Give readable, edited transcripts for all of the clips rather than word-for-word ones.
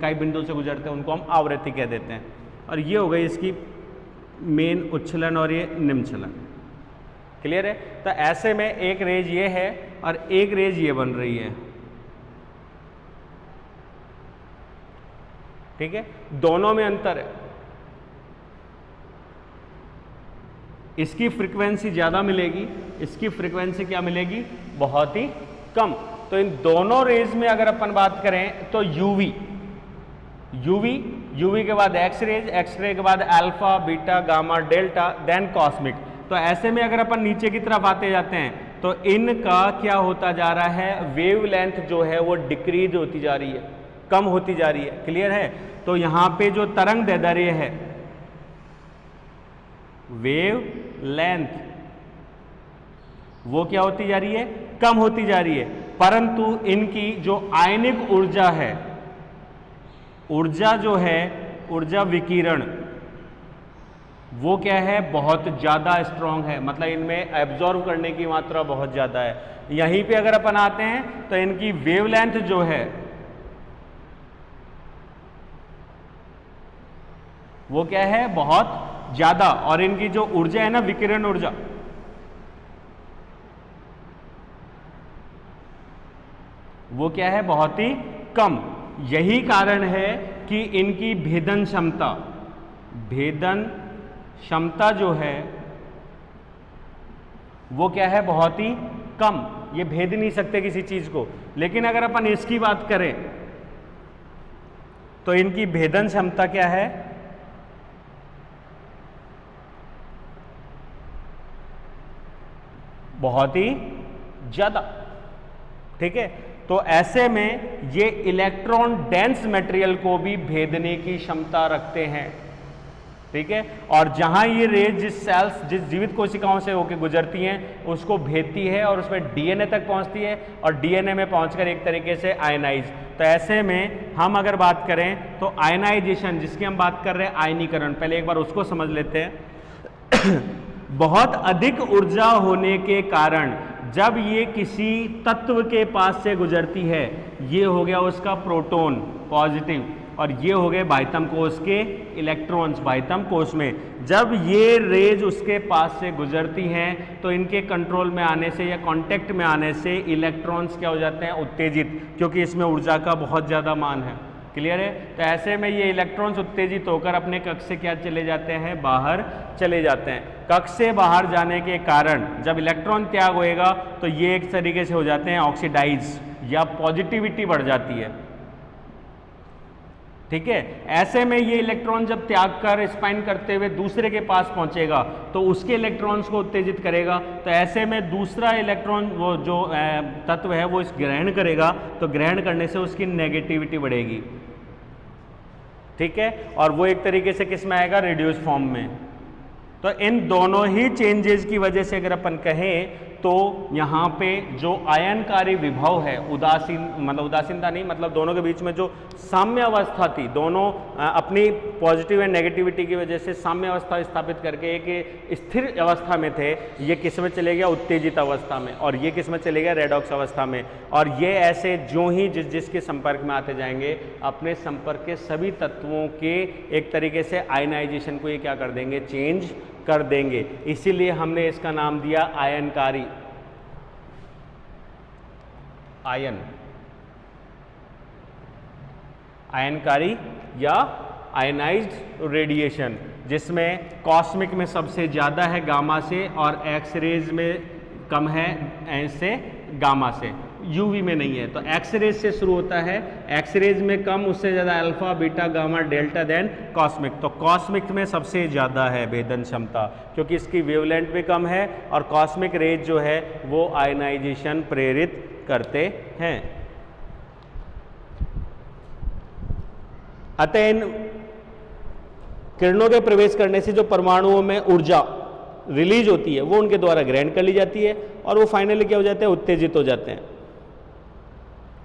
इकाई बिंदु से गुजरते हैं उनको हम आवृत्ति कह देते हैं। और ये हो गई इसकी मेन उच्छलन और ये निम्नचलन। क्लियर है? तो ऐसे में एक रेज ये है और एक रेज ये बन रही है। ठीक है, दोनों में अंतर है। इसकी फ्रीक्वेंसी ज्यादा मिलेगी, इसकी फ्रीक्वेंसी क्या मिलेगी? बहुत ही कम। तो इन दोनों रेज में अगर अपन बात करें तो यूवी के बाद एक्स रेज, एक्सरे के बाद alpha, beta, gamma, delta, then cosmic. तो ऐसे में अगर अपन नीचे की तरफ आते जाते हैं तो इनका क्या होता जा रहा है? वेवलेंथ जो है वो डिक्रीज होती जा रही है, कम होती जा रही है। क्लियर है? तो यहां पे जो तरंग दैर्ध्य है, वेव लेंथ, वो क्या होती जा रही है? कम होती जा रही है। परंतु इनकी जो आयनिक ऊर्जा है, ऊर्जा जो है, ऊर्जा विकिरण, वो क्या है? बहुत ज्यादा स्ट्रांग है। मतलब इनमें एब्जॉर्ब करने की मात्रा बहुत ज्यादा है। यहीं पे अगर अपन आते हैं तो इनकी वेवलेंथ जो है वो क्या है? बहुत ज्यादा। और इनकी जो ऊर्जा है ना, विकिरण ऊर्जा, वो क्या है? बहुत ही कम। यही कारण है कि इनकी भेदन क्षमता जो है वो क्या है? बहुत ही कम। ये भेद नहीं सकते किसी चीज को। लेकिन अगर अपन इसकी बात करें तो इनकी भेदन क्षमता क्या है? बहुत ही ज्यादा। ठीक है? तो ऐसे में ये इलेक्ट्रॉन डेंस मटेरियल को भी भेदने की क्षमता रखते हैं। ठीक है? और जहां ये रेज जिस जीवित कोशिकाओं से होकर गुजरती हैं उसको भेदती है और उसमें डीएनए तक पहुंचती है और डीएनए में पहुंचकर एक तरीके से आयनाइज। तो ऐसे में हम अगर बात करें तो आयनाइजेशन, जिसकी हम बात कर रहे हैं आयनीकरण, पहले एक बार उसको समझ लेते हैं। बहुत अधिक ऊर्जा होने के कारण जब ये किसी तत्व के पास से गुजरती है, ये हो गया उसका प्रोटॉन पॉजिटिव और ये हो गए बाह्यतम कोश के इलेक्ट्रॉन्स बाह्यतम कोश में। जब ये रेज उसके पास से गुजरती हैं तो इनके कंट्रोल में आने से या कांटेक्ट में आने से इलेक्ट्रॉन्स क्या हो जाते हैं? उत्तेजित, क्योंकि इसमें ऊर्जा का बहुत ज़्यादा मान है। क्लियर है? तो ऐसे में ये इलेक्ट्रॉन्स उत्तेजित होकर अपने कक्ष से क्या चले जाते हैं? बाहर चले जाते हैं। कक्ष से बाहर जाने के कारण जब इलेक्ट्रॉन त्याग होएगा तो ये एक तरीके से हो जाते हैं ऑक्सीडाइज, या पॉजिटिविटी बढ़ जाती है। ठीक है? ऐसे में ये इलेक्ट्रॉन जब त्याग कर स्पाइन करते हुए दूसरे के पास पहुंचेगा तो उसके इलेक्ट्रॉन्स को उत्तेजित करेगा। तो ऐसे में दूसरा इलेक्ट्रॉन, वो जो तत्व है, वो इस ग्रहण करेगा, तो ग्रहण करने से उसकी नेगेटिविटी बढ़ेगी। ठीक है? और वो एक तरीके से किस में आएगा? रिड्यूस फॉर्म में। तो इन दोनों ही चेंजेस की वजह से अगर अपन कहें तो यहाँ पे जो आयनकारी विभव है, उदासीनता नहीं, मतलब दोनों के बीच में जो साम्य अवस्था थी, दोनों अपनी पॉजिटिव एंड नेगेटिविटी की वजह से साम्य अवस्था स्थापित करके एक स्थिर अवस्था में थे, ये किस में चले गया? उत्तेजित अवस्था में। और ये किस में चले गया? रेडॉक्स अवस्था में। और ये ऐसे जो ही जिसके संपर्क में आते जाएंगे, अपने संपर्क के सभी तत्वों के एक तरीके से आयनाइजेशन को ये क्या कर देंगे? चेंज कर देंगे। इसीलिए हमने इसका नाम दिया आयनकारी। आयनकारी या आयनाइज्ड रेडिएशन, जिसमें कॉस्मिक में सबसे ज्यादा है गामा से और एक्स रेज में कम है ऐसे गामा से, यूवी में नहीं है। तो एक्स रेज से शुरू होता है, एक्स रेज में कम, उससे ज्यादा alpha, beta, gamma, delta, then cosmic. तो कॉस्मिक में सबसे ज्यादा है भेदन क्षमता, क्योंकि इसकी वेवलेंथ भी कम है और कॉस्मिक रेज जो है वो आयनाइजेशन प्रेरित करते हैं। अतः इन किरणों के प्रवेश करने से जो परमाणुओं में ऊर्जा रिलीज होती है वो उनके द्वारा ग्रहण कर ली जाती है और वो फाइनली क्या हो जाते हैं? उत्तेजित हो जाते हैं।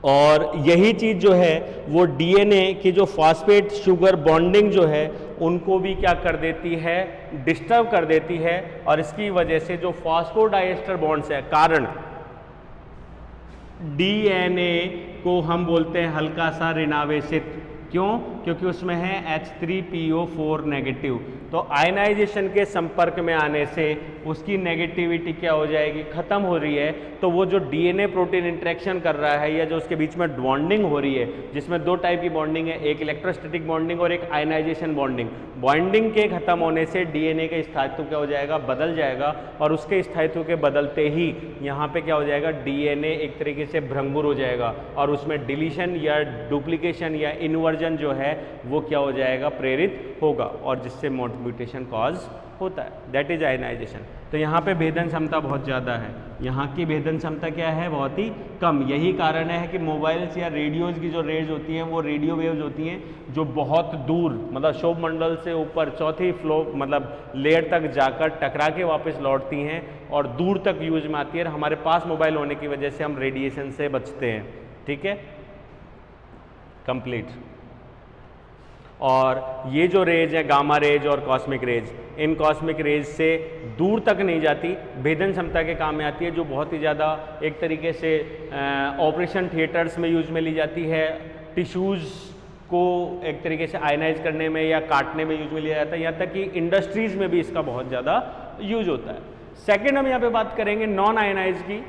और यही चीज जो है वो डीएनए की जो फॉस्फेट शुगर बॉन्डिंग जो है उनको भी क्या कर देती है? डिस्टर्ब कर देती है। और इसकी वजह से जो फॉस्फोडाइएस्टर बॉन्ड्स है, कारण डीएनए को हम बोलते हैं हल्का सा ऋणावेशित, क्यों? क्योंकि उसमें है H3PO4 नेगेटिव। तो आयनाइजेशन के संपर्क में आने से उसकी नेगेटिविटी क्या हो जाएगी? खत्म हो रही है। तो वो जो डीएनए प्रोटीन इंटरेक्शन कर रहा है या जो उसके बीच में बॉन्डिंग हो रही है, जिसमें दो टाइप की बॉन्डिंग है, एक इलेक्ट्रोस्टैटिक बॉन्डिंग और एक आयनाइजेशन बॉन्डिंग। बॉन्डिंग के खत्म होने से डीएनए का स्थायित्व क्या हो जाएगा? बदल जाएगा। और उसके स्थायित्व के बदलते ही यहाँ पे क्या हो जाएगा? डीएनए एक तरीके से भ्रंगुर हो जाएगा और उसमें डिलीशन या डुप्लीकेशन या इन्वर्जन जो है वो क्या हो जाएगा? प्रेरित होगा और जिससे म्यूटेशन कॉज होता है। That is ionization. तो यहाँ पे भेदन क्षमता बहुत ज़्यादा है, यहाँ की भेदन क्षमता क्या है? बहुत ही कम। यही कारण है कि मोबाइल्स या रेडियोज़ की जो रेज होती हैं वो रेडियो वेव्स होती हैं जो बहुत दूर मतलब शोभ मंडल से ऊपर चौथी फ्लोर मतलब लेयर तक जाकर टकरा के वापस लौटती हैं और दूर तक यूज में आती है। हमारे पास मोबाइल होने की वजह से हम रेडिएशन से बचते हैं। ठीक है, कंप्लीट। और ये जो रेज है गामा रेज और कॉस्मिक रेज, इन कॉस्मिक रेज से दूर तक नहीं जाती, भेदन क्षमता के काम में आती है, जो बहुत ही ज़्यादा एक तरीके से ऑपरेशन थिएटर्स में यूज में ली जाती है, टिश्यूज़ को एक तरीके से आयनाइज करने में या काटने में यूज में लिया जाता है, यहाँ तक कि इंडस्ट्रीज़ में भी इसका बहुत ज़्यादा यूज होता है। सेकेंड हम यहाँ पे बात करेंगे नॉन आयनाइज की।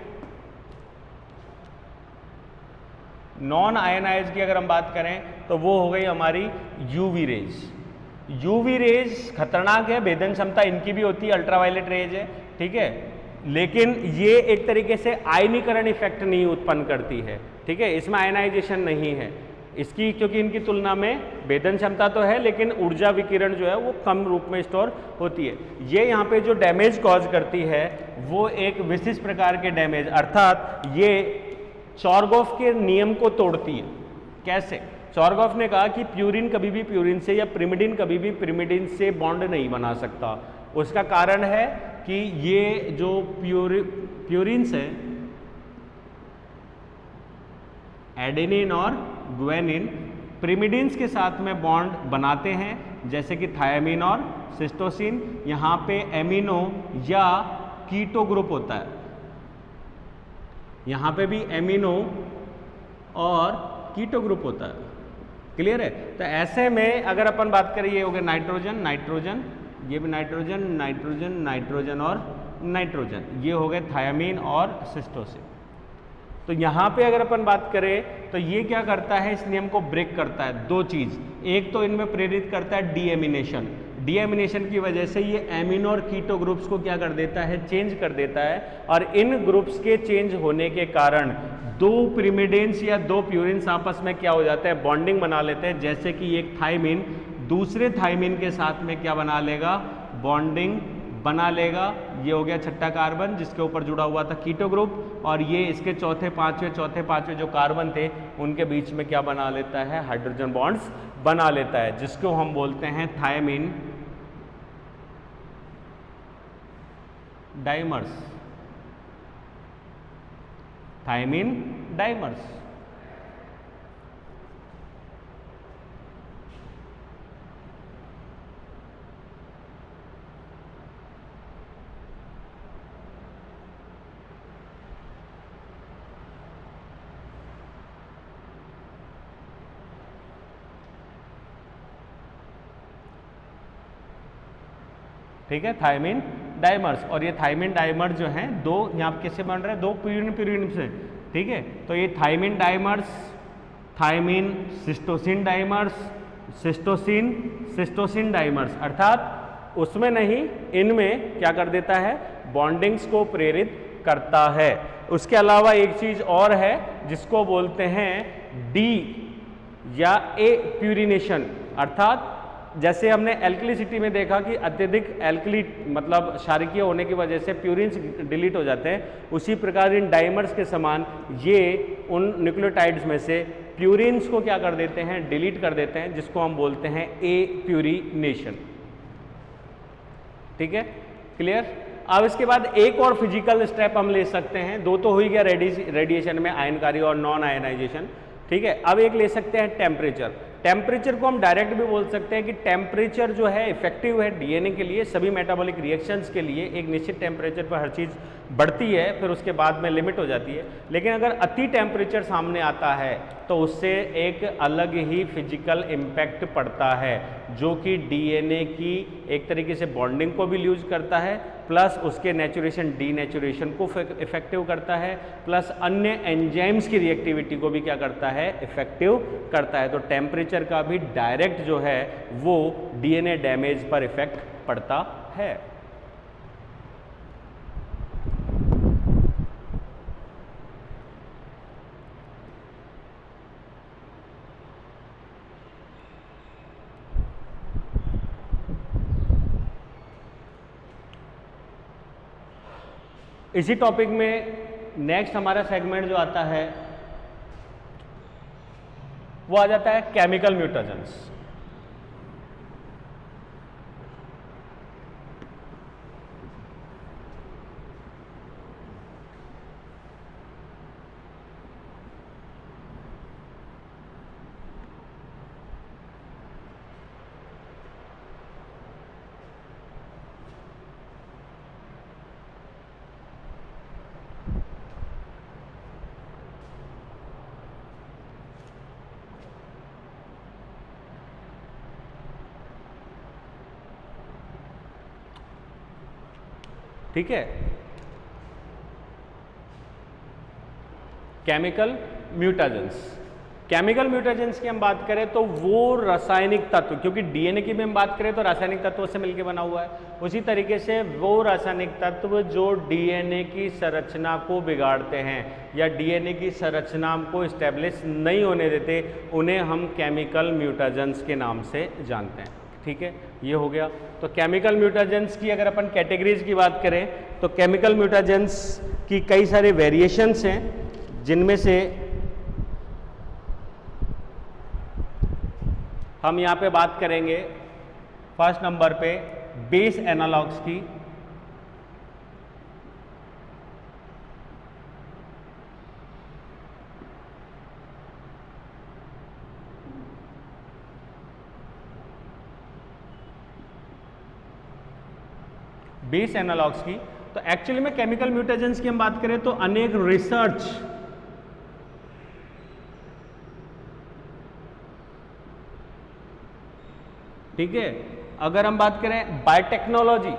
नॉन आयनाइज की अगर हम बात करें तो वो हो गई हमारी यूवी रेज। यूवी रेज खतरनाक है, भेदन क्षमता इनकी भी होती है, अल्ट्रावायलेट रेज है। ठीक है, लेकिन ये एक तरीके से आयनीकरण इफेक्ट नहीं उत्पन्न करती है। ठीक है, इसमें आयनाइजेशन नहीं है इसकी, क्योंकि इनकी तुलना में भेदन क्षमता तो है लेकिन ऊर्जा विकिरण जो है वो कम रूप में स्टोर होती है। ये यहाँ पे जो डैमेज कॉज करती है वो एक विशिष्ट प्रकार के डैमेज, अर्थात ये चॉर्गोफ के नियम को तोड़ती है। कैसे? चॉर्गोफ ने कहा कि प्यूरिन कभी भी प्यूरिन से या पिरिमिडिन कभी भी पिरिमिडिन से बॉन्ड नहीं बना सकता। उसका कारण है कि ये जो प्यूरिन्स है, एडेनिन और ग्वेनिन, पिरिमिडिन्स के साथ में बॉन्ड बनाते हैं, जैसे कि थायमिन और सिस्टोसिन। यहाँ पे एमिनो या कीटो ग्रुप होता है, यहाँ पे भी एमिनो और कीटो ग्रुप होता है। क्लियर है? तो ऐसे में अगर अपन बात करें, ये हो गया नाइट्रोजन, नाइट्रोजन, ये भी नाइट्रोजन, नाइट्रोजन, नाइट्रोजन और नाइट्रोजन, ये हो गए थायमिन और सिस्टोसिन। तो यहाँ पे अगर अपन बात करें तो ये क्या करता है? इस नियम को ब्रेक करता है। दो चीज़, एक तो इनमें प्रेरित करता है डीएमिनेशन। डीएमिनेशन की वजह से ये एमिनो और कीटो ग्रुप्स को क्या कर देता है? चेंज कर देता है। और इन ग्रुप्स के चेंज होने के कारण दो पिरिमिडिन्स या दो प्यूरिन्स आपस में क्या हो जाता है? बॉन्डिंग बना लेते हैं। जैसे कि एक थायमिन दूसरे थायमिन के साथ में क्या बना लेगा? बॉन्डिंग बना लेगा। ये हो गया छठा कार्बन जिसके ऊपर जुड़ा हुआ था कीटो ग्रुप, और ये इसके चौथे पांचवें जो कार्बन थे उनके बीच में क्या बना लेता है? हाइड्रोजन बॉन्ड्स बना लेता है, जिसको हम बोलते हैं थायमिन डाइमर्स। Thiamine dimers. ठीक है, थायमिन डाइमर्स। और ये थायमिन डाइमर जो हैं दो, यहाँ पे कैसे बन रहे हैं? दो प्यूरिन से। ठीक है, तो ये thymine dimers, thymine cytosine dimers, cytosine cytosine dimers, अर्थात उसमें नहीं इनमें क्या कर देता है? बॉन्डिंग्स को प्रेरित करता है। उसके अलावा एक चीज और है जिसको बोलते हैं डी या ए प्यूरिनेशन, अर्थात जैसे हमने एल्कलिसिटी में देखा कि अत्यधिक एल्कली मतलब क्षारकीय होने की वजह से प्यूरिन्स डिलीट हो जाते हैं, उसी प्रकार इन डाइमर्स के समान ये उन न्यूक्लियोटाइड्स में से प्यूरिन्स को क्या कर देते हैं? डिलीट कर देते हैं, जिसको हम बोलते हैं ए प्यूरिनेशन। ठीक है, क्लियर? अब इसके बाद एक और फिजिकल स्टेप हम ले सकते हैं। दो तो हो ही गया रेडिएशन में, आयनकारी और नॉन आयनाइजेशन। ठीक है, अब एक ले सकते हैं टेम्परेचर। टेम्परेचर को हम डायरेक्ट भी बोल सकते हैं कि टेम्परेचर जो है इफेक्टिव है डीएनए के लिए, सभी मेटाबॉलिक रिएक्शंस के लिए एक निश्चित टेम्परेचर पर हर चीज़ बढ़ती है, फिर उसके बाद में लिमिट हो जाती है। लेकिन अगर अति टेम्परेचर सामने आता है तो उससे एक अलग ही फिजिकल इम्पैक्ट पड़ता है, जो कि डीएनए की एक तरीके से बॉन्डिंग को भी लूज करता है, प्लस उसके नेचुरेशन डीनेचुरेशन को इफेक्टिव करता है, प्लस अन्य एंजाइम्स की रिएक्टिविटी को भी क्या करता है, इफेक्टिव करता है। तो टेम्परेचर का भी डायरेक्ट जो है वो डीएनए डैमेज पर इफेक्ट पड़ता है। इसी टॉपिक में नेक्स्ट हमारा सेगमेंट जो आता है वो आ जाता है केमिकल म्यूटेशंस। ठीक है, केमिकल म्यूटेशंस। केमिकल म्यूटेशंस की हम बात करें तो वो रासायनिक तत्व, क्योंकि डीएनए की भी हम बात करें तो रासायनिक तत्वों से मिलकर बना हुआ है, उसी तरीके से वो रासायनिक तत्व जो डीएनए की संरचना को बिगाड़ते हैं या डीएनए की संरचना को स्टेब्लिश नहीं होने देते, उन्हें हम केमिकल म्यूटेशंस के नाम से जानते हैं। ठीक है, ये हो गया। तो केमिकल म्यूटेशंस की अगर अपन कैटेगरीज की बात करें तो केमिकल म्यूटेशंस की कई सारे वेरिएशंस हैं, जिनमें से हम यहाँ पे बात करेंगे फर्स्ट नंबर पे बेस एनालॉग्स की। बेस एनालॉग्स की तो एक्चुअली में केमिकल म्यूटेशंस की हम बात करें तो अनेक रिसर्च ठीक है, अगर हम बात करें बायोटेक्नोलॉजी,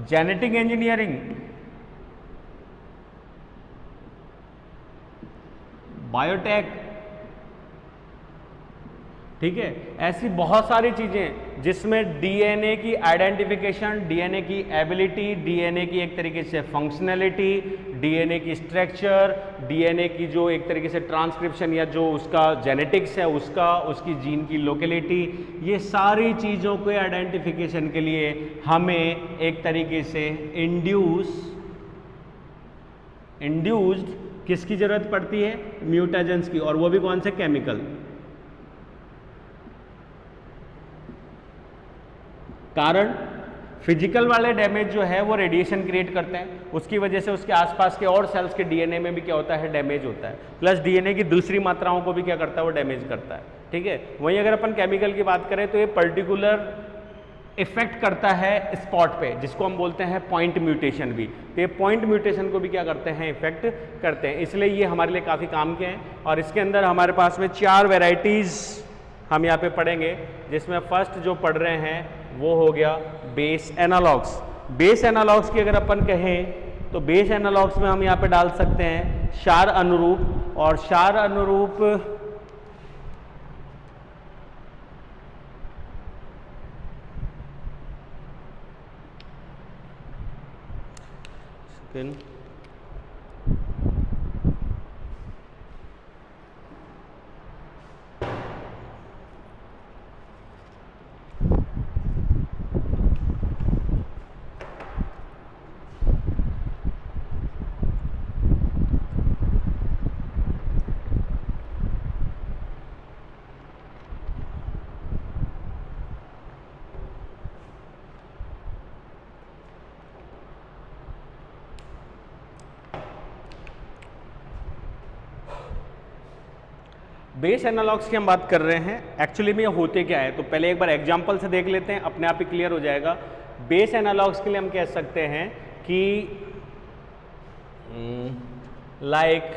जेनेटिक इंजीनियरिंग, बायोटेक, ठीक है, ऐसी बहुत सारी चीजें जिसमें डीएनए की आइडेंटिफिकेशन, डीएनए की एबिलिटी, डीएनए की एक तरीके से फंक्शनैलिटी, डीएनए की स्ट्रक्चर, डीएनए की जो एक तरीके से ट्रांसक्रिप्शन या जो उसका जेनेटिक्स है उसकी जीन की लोकेलिटी, ये सारी चीज़ों के आइडेंटिफिकेशन के लिए हमें एक तरीके से इंड्यूस्ड किसकी ज़रूरत पड़ती है, म्यूटेशंस की, और वो भी कौन से, केमिकल। कारण फिजिकल वाले डैमेज जो है वो रेडिएशन क्रिएट करते हैं, उसकी वजह से उसके आसपास के और सेल्स के डीएनए में भी क्या होता है, डैमेज होता है, प्लस डीएनए की दूसरी मात्राओं को भी क्या करता है, वो डैमेज करता है। ठीक है, वहीं अगर अपन केमिकल की बात करें तो ये पर्टिकुलर इफेक्ट करता है स्पॉट पे, जिसको हम बोलते हैं पॉइंट म्यूटेशन भी। तो ये पॉइंट म्यूटेशन को भी क्या करते हैं, इफेक्ट करते हैं, इसलिए ये हमारे लिए काफ़ी काम के हैं। और इसके अंदर हमारे पास में 4 वेराइटीज़ हम यहाँ पे पढ़ेंगे, जिसमें फर्स्ट जो पढ़ रहे हैं वो हो गया बेस एनालॉग्स। बेस एनालॉग्स की अगर अपन कहें तो बेस एनालॉग्स में हम यहाँ पे डाल सकते हैं क्षार अनुरूप, और क्षार अनुरूप बेस एनालॉग्स की हम बात कर रहे हैं। एक्चुअली में ये होते क्या है, तो पहले एक बार एग्जांपल से देख लेते हैं, अपने आप ही क्लियर हो जाएगा। बेस एनालॉग्स के लिए हम कह सकते हैं कि like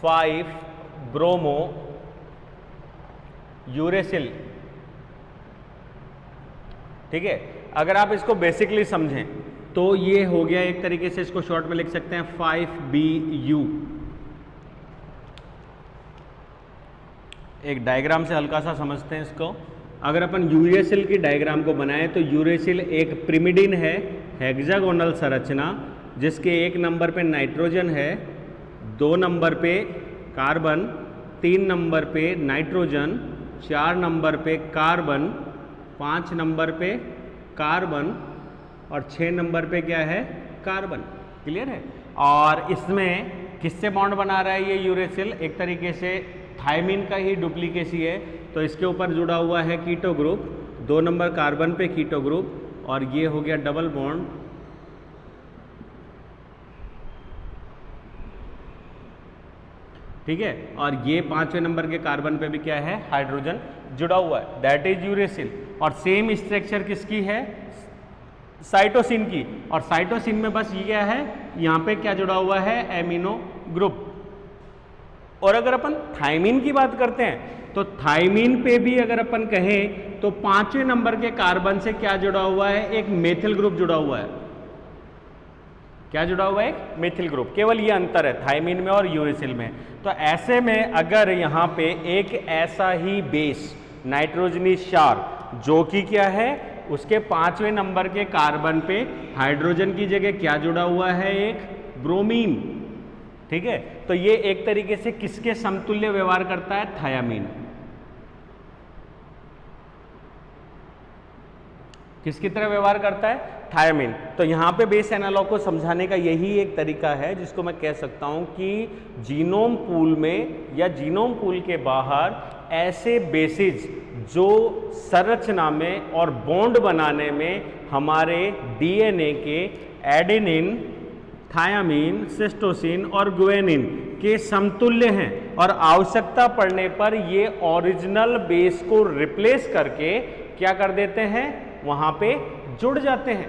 5 ब्रोमो यूरेसिल। ठीक है, अगर आप इसको बेसिकली समझें तो ये हो गया एक तरीके से, इसको शॉर्ट में लिख सकते हैं 5BU। एक डायग्राम से हल्का सा समझते हैं इसको। अगर अपन यूरेसिल की डायग्राम को बनाएं तो यूरेसिल एक प्रिमिडिन है, हेक्सागोनल संरचना, जिसके 1 नंबर पे नाइट्रोजन है, 2 नंबर पे कार्बन, 3 नंबर पे नाइट्रोजन, 4 नंबर पे कार्बन, 5 नंबर पे कार्बन और 6 नंबर पे क्या है, कार्बन। क्लियर है। और इसमें किससे बॉन्ड बना रहा है ये यूरेसिल? एक तरीके से थायमीन का ही डुप्लीकेसी है, तो इसके ऊपर जुड़ा हुआ है कीटो ग्रुप, 2 नंबर कार्बन पे कीटो ग्रुप, और ये हो गया डबल बॉन्ड। ठीक है, और ये 5वें नंबर के कार्बन पे भी क्या है, हाइड्रोजन जुड़ा हुआ है, दैट इज यूरेसिल। और सेम स्ट्रक्चर किसकी है, साइटोसिन की। और साइटोसिन में बस ये क्या है, यहाँ पे क्या जुड़ा हुआ है, एमिनो ग्रुप। और अगर अपन थायमीन की बात करते हैं तो थायमीन पे भी अगर अपन कहें तो 5वें नंबर के कार्बन से क्या जुड़ा हुआ है, एक मेथिल ग्रुप जुड़ा हुआ है। क्या जुड़ा हुआ है, एक मेथिल ग्रुप। केवल ये अंतर है थायमीन में और यूरेसिल में। तो ऐसे में अगर यहाँ पे एक ऐसा ही बेस नाइट्रोजनी क्षार जो कि क्या है, उसके 5वें नंबर के कार्बन पे हाइड्रोजन की जगह क्या जुड़ा हुआ है, एक ब्रोमीन। ठीक है, तो ये एक तरीके से किसके समतुल्य व्यवहार करता है, थायामीन। किसकी तरह व्यवहार करता है, थायामीन। तो यहाँ पे बेस एनालॉग को समझाने का यही एक तरीका है जिसको मैं कह सकता हूँ कि जीनोम पूल में या जीनोम पूल के बाहर ऐसे बेसिस जो संरचना में और बॉन्ड बनाने में हमारे डीएनए के एडेनिन, थायामीन, सिस्टोसिन और गुएनिन के समतुल्य हैं, और आवश्यकता पड़ने पर ये ओरिजिनल बेस को रिप्लेस करके क्या कर देते हैं, वहां पे जुड़ जाते हैं।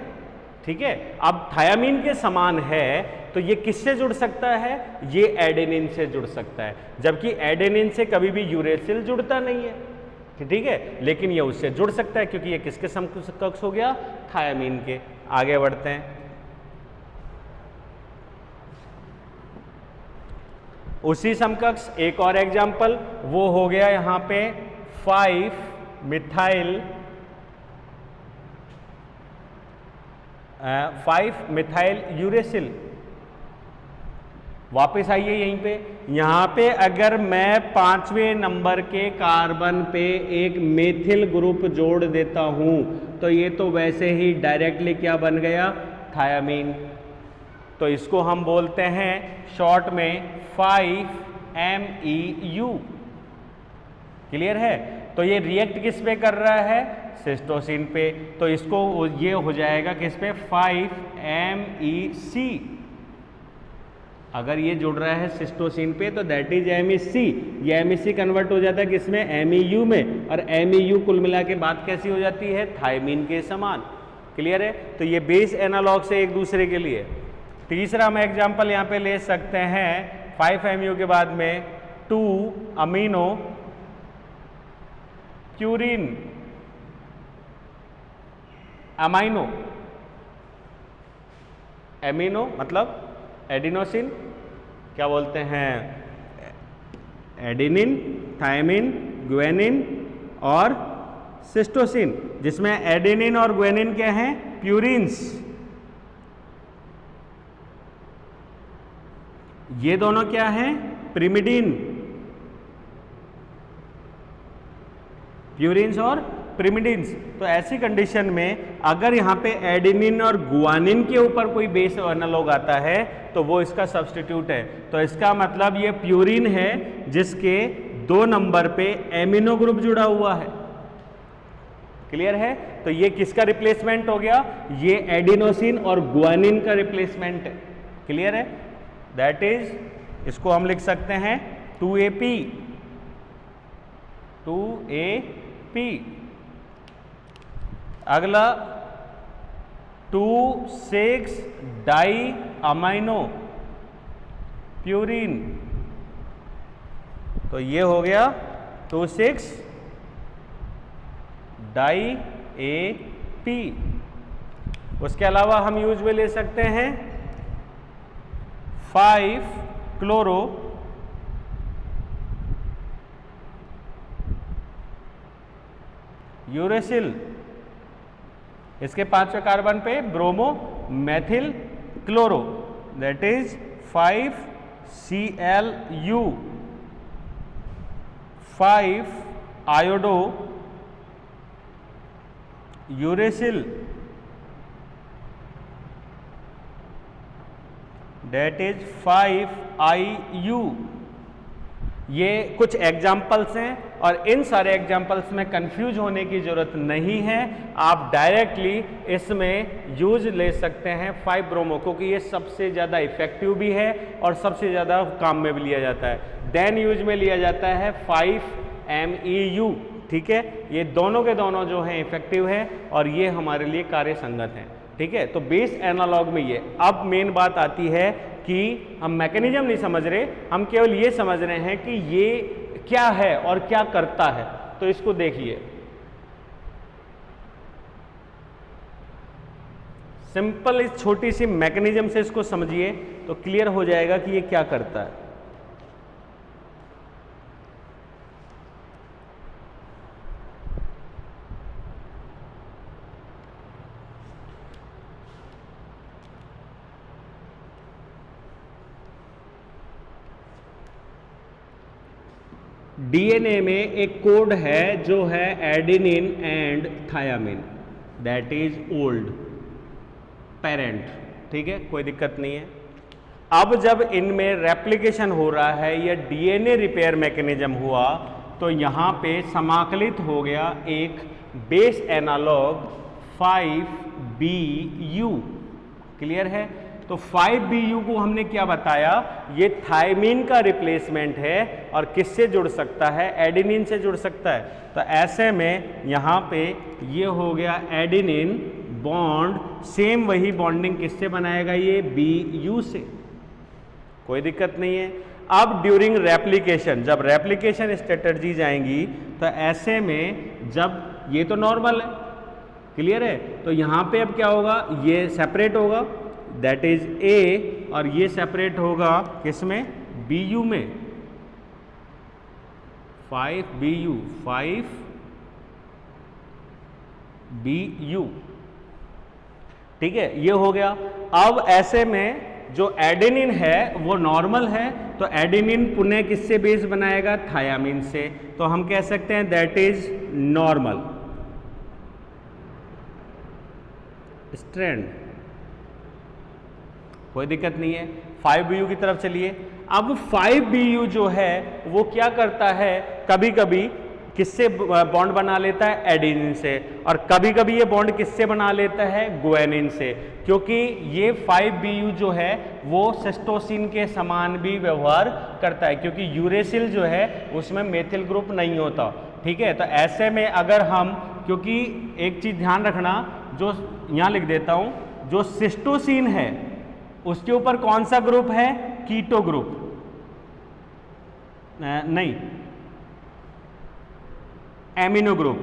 ठीक है, अब थायामीन के समान है तो ये किससे जुड़ सकता है, ये एडेनिन से जुड़ सकता है, जबकि एडेनिन से कभी भी यूरेसिल जुड़ता नहीं है। ठीक है, लेकिन ये उससे जुड़ सकता है क्योंकि ये किसके समकक्ष हो गया, थायामीन के। आगे बढ़ते हैं। उसी समकक्ष एक और एग्जाम्पल वो हो गया यहां पे 5 मिथाइल यूरेसिल। वापस आइए यहीं पे। यहां पे अगर मैं 5वें नंबर के कार्बन पे एक मेथिल ग्रुप जोड़ देता हूं तो ये तो वैसे ही डायरेक्टली क्या बन गया, थायामीन। तो इसको हम बोलते हैं शॉर्ट में 5MEU। क्लियर है। तो ये रिएक्ट किस पे कर रहा है, सिस्टोसिन पे, तो इसको ये हो जाएगा किस पे, 5MEC। अगर ये जुड़ रहा है सिस्टोसिन पे तो दैट इज MEC। ये MEC कन्वर्ट हो जाता है किसमें, MEU में, और MEU कुल मिला के बात कैसी हो जाती है, थायमीन के समान। क्लियर है। तो ये बेस एनालॉग से एक दूसरे के लिए। तीसरा हम एग्जाम्पल यहाँ पे ले सकते हैं 5MEU के बाद में 2 अमीनो प्यूरिन अमाइनो। एमिनो मतलब एडिनोसिन, क्या बोलते हैं, एडेनिन, थायमिन, गुएनिन और सिस्टोसिन, जिसमें एडेनिन और गुएनिन क्या हैं, प्यूरिन्स। ये दोनों क्या हैं, प्रिमिडिन। प्यूरिन्स और प्रिमिडिन्स। तो ऐसी कंडीशन में अगर यहाँ पे एडेनिन और गुआनिन के ऊपर कोई बेस एनालॉग आता है तो वो इसका सब्स्टिट्यूट है। तो इसका मतलब ये प्यूरिन है जिसके 2 नंबर पे एमिनो ग्रुप जुड़ा हुआ है। क्लियर है। तो ये किसका रिप्लेसमेंट हो गया, ये एडिनोसिन और गुआनिन का रिप्लेसमेंट है। क्लियर है। दैट इज, इसको हम लिख सकते हैं 2AP। 2AP। अगला 2,6 डाई अमाइनो प्यूरिन। तो ये हो गया 2,6 डाई AP। उसके अलावा हम यूज में ले सकते हैं 5 क्लोरो यूरेसिल। इसके 5वें कार्बन पे bromo Maithil chloro, that is 5ClU, 5 iodo uracil, that is 5IU। ये कुछ एग्जाम्पल्स हैं और इन सारे एग्जाम्पल्स में कंफ्यूज होने की जरूरत नहीं है। आप डायरेक्टली इसमें यूज ले सकते हैं 5 ब्रोमो, क्योंकि ये सबसे ज़्यादा इफेक्टिव भी है और सबसे ज़्यादा काम में भी लिया जाता है। देन यूज में लिया जाता है 5MEU। ठीक है, ये दोनों के दोनों जो हैं इफेक्टिव है और ये हमारे लिए कार्य संगत हैं। ठीक है, तो बेस एनालॉग में ये। अब मेन बात आती है कि हम मैकेनिज्म नहीं समझ रहे, हम केवल ये समझ रहे हैं कि ये क्या है और क्या करता है। तो इसको देखिए, सिंपल इस छोटी सी मैकेनिज्म से इसको समझिए तो क्लियर हो जाएगा कि ये क्या करता है। डीएनए में एक कोड है जो है adenine and thiamine, that is old parent. ठीक है, कोई दिक्कत नहीं है। अब जब इनमें रेप्लिकेशन हो रहा है या डीएनए रिपेयर मैकेनिज्म हुआ तो यहां पे समाकलित हो गया एक बेस एनालॉग 5BU। क्लियर है? तो 5BU को हमने क्या बताया, ये थायमीन का रिप्लेसमेंट है और किससे जुड़ सकता है, एडेनिन से जुड़ सकता है। तो ऐसे में यहाँ पे ये हो गया एडेनिन बॉन्ड, सेम वही बॉन्डिंग किससे बनाएगा, ये BU से। कोई दिक्कत नहीं है। अब ड्यूरिंग रेप्लिकेशन, जब रेप्लिकेशन स्ट्रेटजीज आएंगी तो ऐसे में जब ये तो नॉर्मल है, क्लियर है, तो यहाँ पे अब क्या होगा, ये सेपरेट होगा, दैट इज A, और ये सेपरेट होगा किसमें, BU में, 5BU, 5BU। ठीक है, ये हो गया। अब ऐसे में जो एडेनिन है वो नॉर्मल है, तो एडेनिन पुनः किससे बेस बनाएगा, थायामीन से। तो हम कह सकते हैं दैट इज नॉर्मल स्ट्रैंड। कोई दिक्कत नहीं है। 5BU की तरफ चलिए। अब 5BU जो है वो क्या करता है, कभी कभी किससे बॉन्ड बना लेता है, एडेनिन से, और कभी कभी ये बॉन्ड किससे बना लेता है, गुआनिन से। क्योंकि ये 5BU जो है वो सिस्टोसिन के समान भी व्यवहार करता है, क्योंकि यूरेसिल जो है उसमें मेथिल ग्रुप नहीं होता। ठीक है, तो ऐसे में अगर हम, क्योंकि एक चीज ध्यान रखना, जो यहाँ लिख देता हूं, जो सिस्टोसिन है उसके ऊपर कौन सा ग्रुप है, कीटो ग्रुप, नहीं, एमिनो ग्रुप।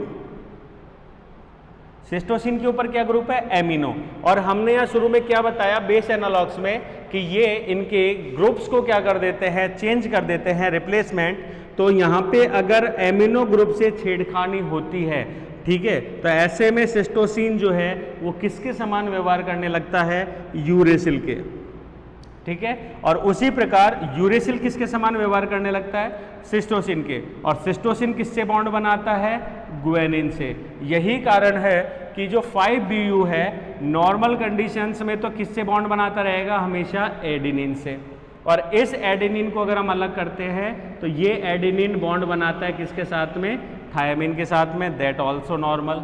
सिस्टोसिन के ऊपर क्या ग्रुप है, एमिनो। और हमने यहां शुरू में क्या बताया बेस एनालॉग्स में, कि ये इनके ग्रुप्स को क्या कर देते हैं, चेंज कर देते हैं, रिप्लेसमेंट। तो यहां पे अगर एमिनो ग्रुप से छेड़खानी होती है, ठीक है, तो ऐसे में सिस्टोसिन जो है वो किसके समान व्यवहार करने लगता है, यूरेसिल के। ठीक है, और उसी प्रकार यूरेसिल किसके समान व्यवहार करने लगता है, सिस्टोसिन के। और सिस्टोसिन किससे बॉन्ड बनाता है, गुआनिन से। यही कारण है कि जो 5BU है नॉर्मल कंडीशंस में तो किससे बॉन्ड बनाता रहेगा, हमेशा एडेनिन से। और इस एडेनिन को अगर हम अलग करते हैं तो ये एडेनिन बॉन्ड बनाता है किसके साथ में, थायमिन के साथ में, दैट ऑल्सो नॉर्मल।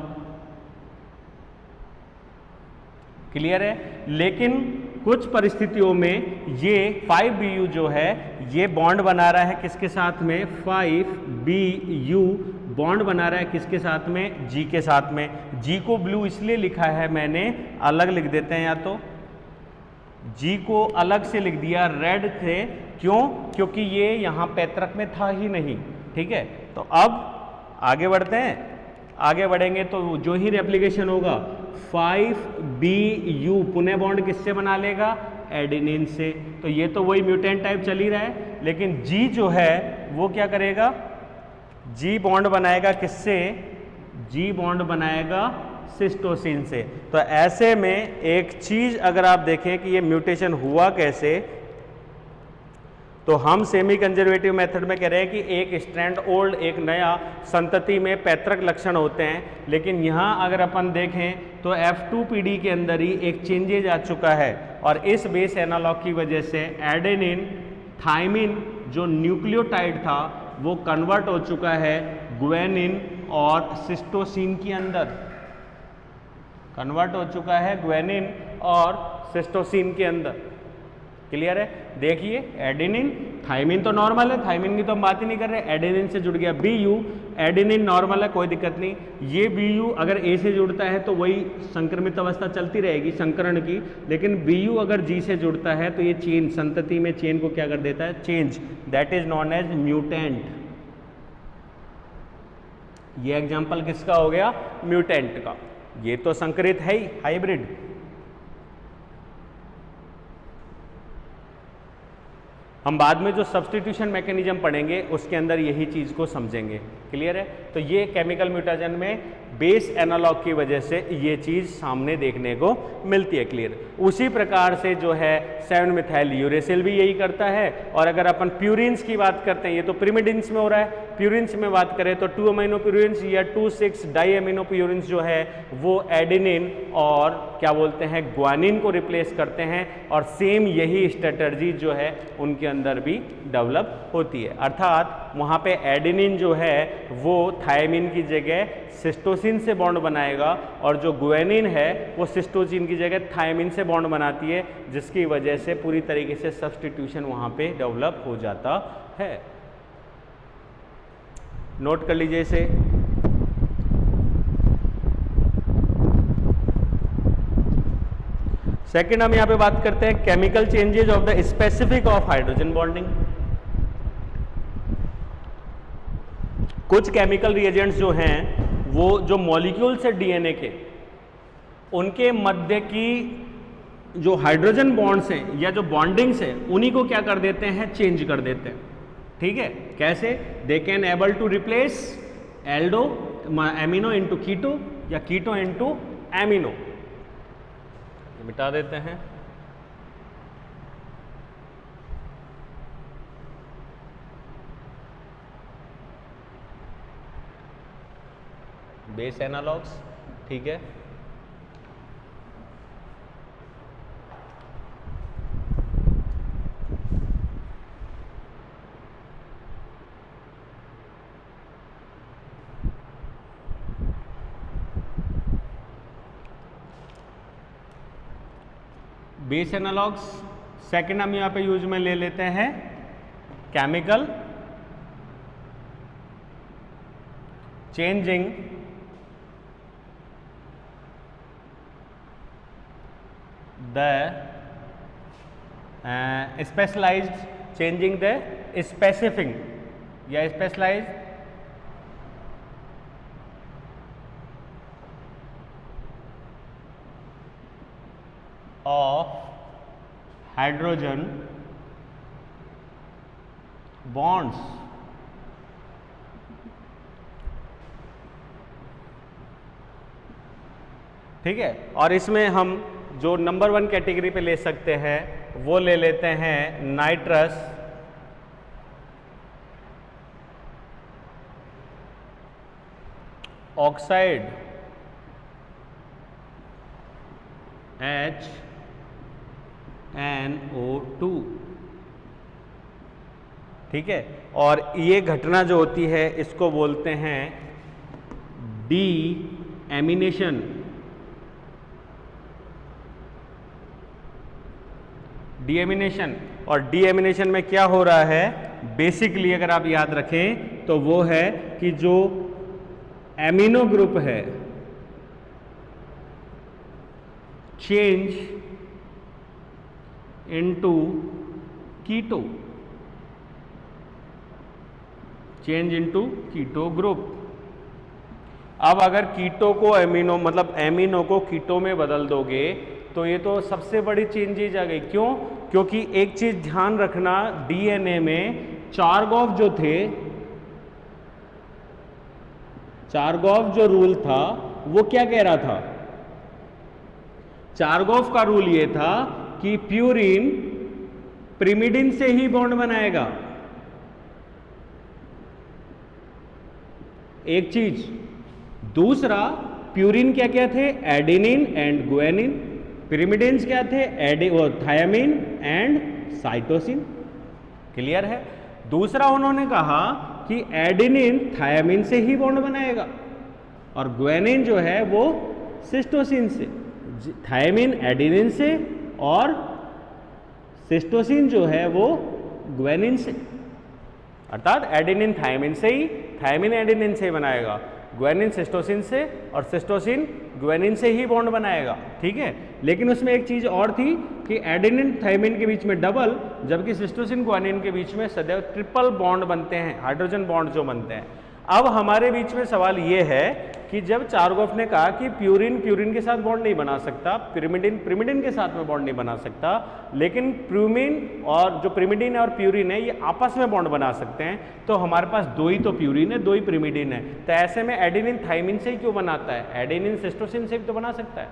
क्लियर है? लेकिन कुछ परिस्थितियों में ये 5Bu जो है ये बॉन्ड बना रहा है किसके साथ में, 5Bu बॉन्ड बना रहा है किसके साथ में, G के साथ में। G को ब्लू इसलिए लिखा है मैंने, अलग लिख देते हैं, या तो G को अलग से लिख दिया रेड से, क्यों, क्योंकि ये यहाँ पैतृक में था ही नहीं। ठीक है, तो अब आगे बढ़ते हैं। आगे बढ़ेंगे तो जो ही रेप्लिकेशन होगा 5Bu पुनः बॉन्ड किससे बना लेगा, एडेनिन से। तो ये तो वही म्यूटेंट टाइप चल ही रहा है, लेकिन G जो है वो क्या करेगा, G बॉन्ड बनाएगा किससे, G बॉन्ड बनाएगा सिस्टोसिन से। तो ऐसे में एक चीज अगर आप देखें कि ये म्यूटेशन हुआ कैसे, तो हम सेमी कंजर्वेटिव मेथड में कह रहे हैं कि एक स्ट्रैंड ओल्ड, एक नया संतति में पैतृक लक्षण होते हैं, लेकिन यहाँ अगर अपन देखें तो F2PD के अंदर ही एक चेंजेज आ चुका है, और इस बेस एनालॉग की वजह से एडेनिन थायमिन जो न्यूक्लियोटाइड था वो कन्वर्ट हो चुका है ग्वेनिन और सिस्टोसिन के अंदर, कन्वर्ट हो चुका है ग्वेनिन और सिस्टोसिन के अंदर। क्लियर है, देखिए एडेनिन, थायमिन तो नॉर्मल है, थायमिन की तो हम बात ही नहीं कर रहे, एडेनिन से जुड़ गया Bu, एडेनिन नॉर्मल है, कोई दिक्कत नहीं। ये Bu अगर A से जुड़ता है तो वही संक्रमित अवस्था चलती रहेगी संकरण की, लेकिन Bu अगर G से जुड़ता है तो ये चेन, संतति में चेन को क्या कर देता है, change, that is known as mutant. ये एग्जाम्पल किसका हो गया, म्यूटेंट का। ये तो संकरित है ही, हाइब्रिड। हम बाद में जो सब्स्टिट्यूशन मैकेनिज्म पढ़ेंगे उसके अंदर यही चीज को समझेंगे। क्लियर है, तो ये केमिकल म्यूटेशन में बेस एनालॉग की वजह से ये चीज सामने देखने को मिलती है। क्लियर, उसी प्रकार से जो है 7 मिथाइल यूरेसिल भी यही करता है। और अगर अपन प्यूरिन्स की बात करते हैं, ये तो पिरिमिडिन्स में हो रहा है, प्यूरिन्स में बात करें तो 2 अमीनो प्यूरिन्स या 2,6 डाई अमीनो प्यूरिन्स जो है वो एडेनिन और क्या बोलते हैं ग्वानिन को रिप्लेस करते हैं, और सेम यही स्ट्रेटर्जी जो है उनके अंदर भी डेवलप होती है। अर्थात वहाँ पे एडेनिन जो है वो थायमिन की जगह सिस्टोसिन से बॉन्ड बनाएगा, और जो ग्वेनिन है वो सिस्टोसिन की जगह थायमिन से बॉन्ड बनाती है, जिसकी वजह से पूरी तरीके से सब्स्टिट्यूशन वहाँ पे डेवलप हो जाता है। नोट कर लीजिए इसे। सेकंड हम यहां पे बात करते हैं chemical changes of the specific of hydrogen bonding. कुछ केमिकल रिएजेंट्स जो हैं वो जो मॉलिक्यूल्स है डीएनए के, उनके मध्य की जो हाइड्रोजन बॉन्ड्स हैं या जो बॉन्डिंग्स हैं उन्हीं को क्या कर देते हैं, चेंज कर देते हैं। ठीक है, कैसे, they can able to replace aldo amino into keto या कीटो इनटू एमिनो। मिटा देते हैं। बेस एनालॉग्स, ठीक है। बेस एनालॉग्स सेकंड हम यहाँ पे यूज में ले लेते हैं chemical changing the specialized, changing the specific या स्पेशलाइज्ड of hydrogen bonds। ठीक है, और इसमें हम जो नंबर 1 कैटेगरी पे ले सकते हैं वो ले लेते हैं नाइट्रस ऑक्साइड HNO2। ठीक है, और ये घटना जो होती है इसको बोलते हैं डी एमिनेशन। डीएमिनेशन। और डीएमिनेशन में क्या हो रहा है, बेसिकली अगर आप याद रखें तो वो है कि जो एमिनो ग्रुप है चेंज इनटू कीटो, चेंज इनटू कीटो ग्रुप। अब अगर कीटो को एमिनो मतलब एमिनो को कीटो में बदल दोगे तो ये तो सबसे बड़ी चेंजेज आ गई। क्यों? क्योंकि एक चीज ध्यान रखना, डीएनए में चारगॉफ जो थे, चारगॉफ जो रूल था वो क्या कह रहा था? चारगॉफ का रूल ये था कि प्यूरिन पिरिमिडिन से ही बॉन्ड बनाएगा। एक चीज। दूसरा, प्यूरिन क्या क्या थे? Adenine and guanine. पिरिमिडिन्स क्या थे? Thiamine and cytosine. क्लियर है? दूसरा उन्होंने कहा कि एडेनिन थायमिन से ही बॉन्ड बनाएगा और गुआनिन जो है वो सिस्टोसिन से। थायमिन एडेनिन से और सिस्टोसिन जो है वो गुआनिन से। अर्थात एडेनिन थायमिन से ही, थायमिन एडेनिन से ही बनाएगा, गुआनिन सिस्टोसिन से और सिस्टोसिन गुआनिन से ही बॉन्ड बनाएगा। ठीक है? लेकिन उसमें एक चीज और थी कि एडेनिन थायमिन के बीच में डबल, जबकि सिस्टोसिन गुआनिन के बीच में सदैव ट्रिपल बॉन्ड बनते हैं, हाइड्रोजन बॉन्ड जो बनते हैं। अब हमारे बीच में सवाल ये है कि जब चारगॉफ ने कहा कि प्यूरिन प्यूरिन के साथ बॉन्ड नहीं बना सकता, पिरिमिडिन पिरिमिडिन के साथ में बॉन्ड नहीं बना सकता, लेकिन प्रूमिन और जो पिरिमिडिन और प्यूरिन है ये आपस में बॉन्ड बना सकते हैं, तो हमारे पास दो ही तो प्यूरिन है, दो ही पिरिमिडिन है। तो ऐसे में एडेनिन थायमिन से ही क्यों बनाता है? एडेनिन सिस्टोसिन से भी तो बना सकता है।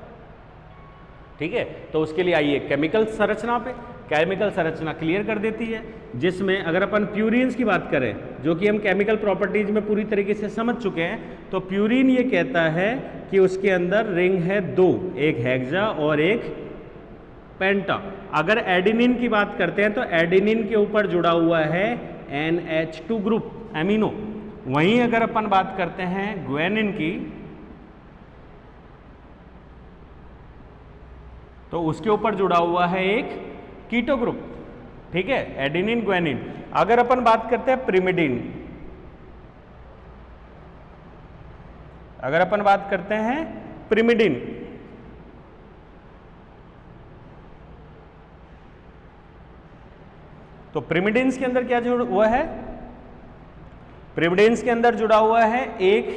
ठीक है? तो उसके लिए आइए केमिकल संरचना पे। केमिकल संरचना क्लियर कर देती है, जिसमें अगर अपन प्यूरिन्स की बात करें, जो कि हम केमिकल प्रॉपर्टीज में पूरी तरीके से समझ चुके हैं, तो प्यूरिन ये कहता है कि उसके अंदर रिंग है दो, एक हेक्सा और एक पेंटा। अगर एडेनिन की बात करते हैं तो एडेनिन के ऊपर जुड़ा हुआ है NH2 ग्रुप एमिनो। वहीं अगर अपन बात करते हैं गुआनिन की, तो उसके ऊपर जुड़ा हुआ है एक कीटो ग्रुप। ठीक है? Adenine guanine. अगर अपन बात करते हैं पिरिमिडिन, अगर अपन बात करते हैं पिरिमिडिन, तो पिरिमिडिन्स के अंदर क्या जुड़ा हुआ है? पिरिमिडिन्स के अंदर जुड़ा हुआ है एक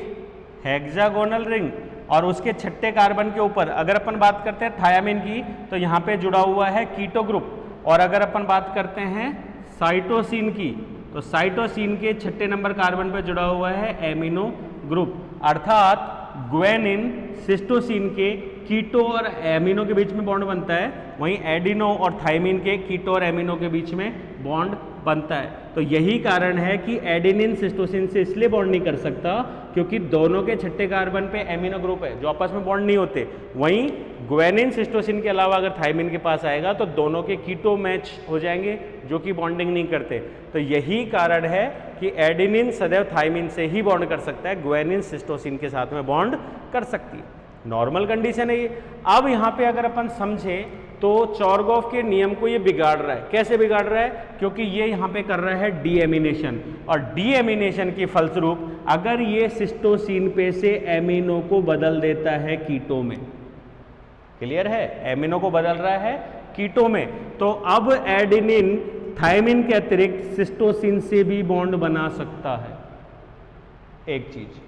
हेक्सागोनल रिंग और उसके छठे कार्बन के ऊपर अगर अपन बात करते हैं थायमिन की, तो यहां पे जुड़ा हुआ है कीटो ग्रुप। और अगर अपन बात करते हैं साइटोसिन की, तो साइटोसिन के छठे नंबर कार्बन पर जुड़ा हुआ है एमिनो ग्रुप। अर्थात गुआनिन सिस्टोसिन के कीटो और एमिनो के बीच में बॉन्ड बनता है, वहीं एडिनो और थायमिन के कीटो और एमिनो के बीच में बॉन्ड बनता है। तो यही कारण है कि एडेनिन सिस्टोसिन से इसलिए बॉन्ड नहीं कर सकता क्योंकि दोनों के छठे कार्बन पे एमिनो ग्रुप है जो आपस में बॉन्ड नहीं होते। वहीं गुआनिन सिस्टोसिन के अलावा अगर थायमिन के पास आएगा तो दोनों के कीटो मैच हो जाएंगे जो कि बॉन्डिंग नहीं करते। तो यही कारण है कि एडेनिन सदैव थायमिन से ही बॉन्ड कर सकता है, गुआनिन सिस्टोसिन के साथ में बॉन्ड कर सकती है। नॉर्मल कंडीशन है ये। अब यहाँ पे अगर अपन समझें तो चारगॉफ के नियम को ये बिगाड़ रहा है। कैसे बिगाड़ रहा है? क्योंकि ये यहाँ पे कर रहा है डीएमिनेशन, और डीएमिनेशन के फलस्वरूप अगर ये सिस्टोसिन पे से एमिनो को बदल देता है कीटो में, क्लियर है? एमिनो को बदल रहा है कीटो में, तो अब एडेनिन थायमिन के अतिरिक्त सिस्टोसिन से भी बॉन्ड बना सकता है। एक चीज,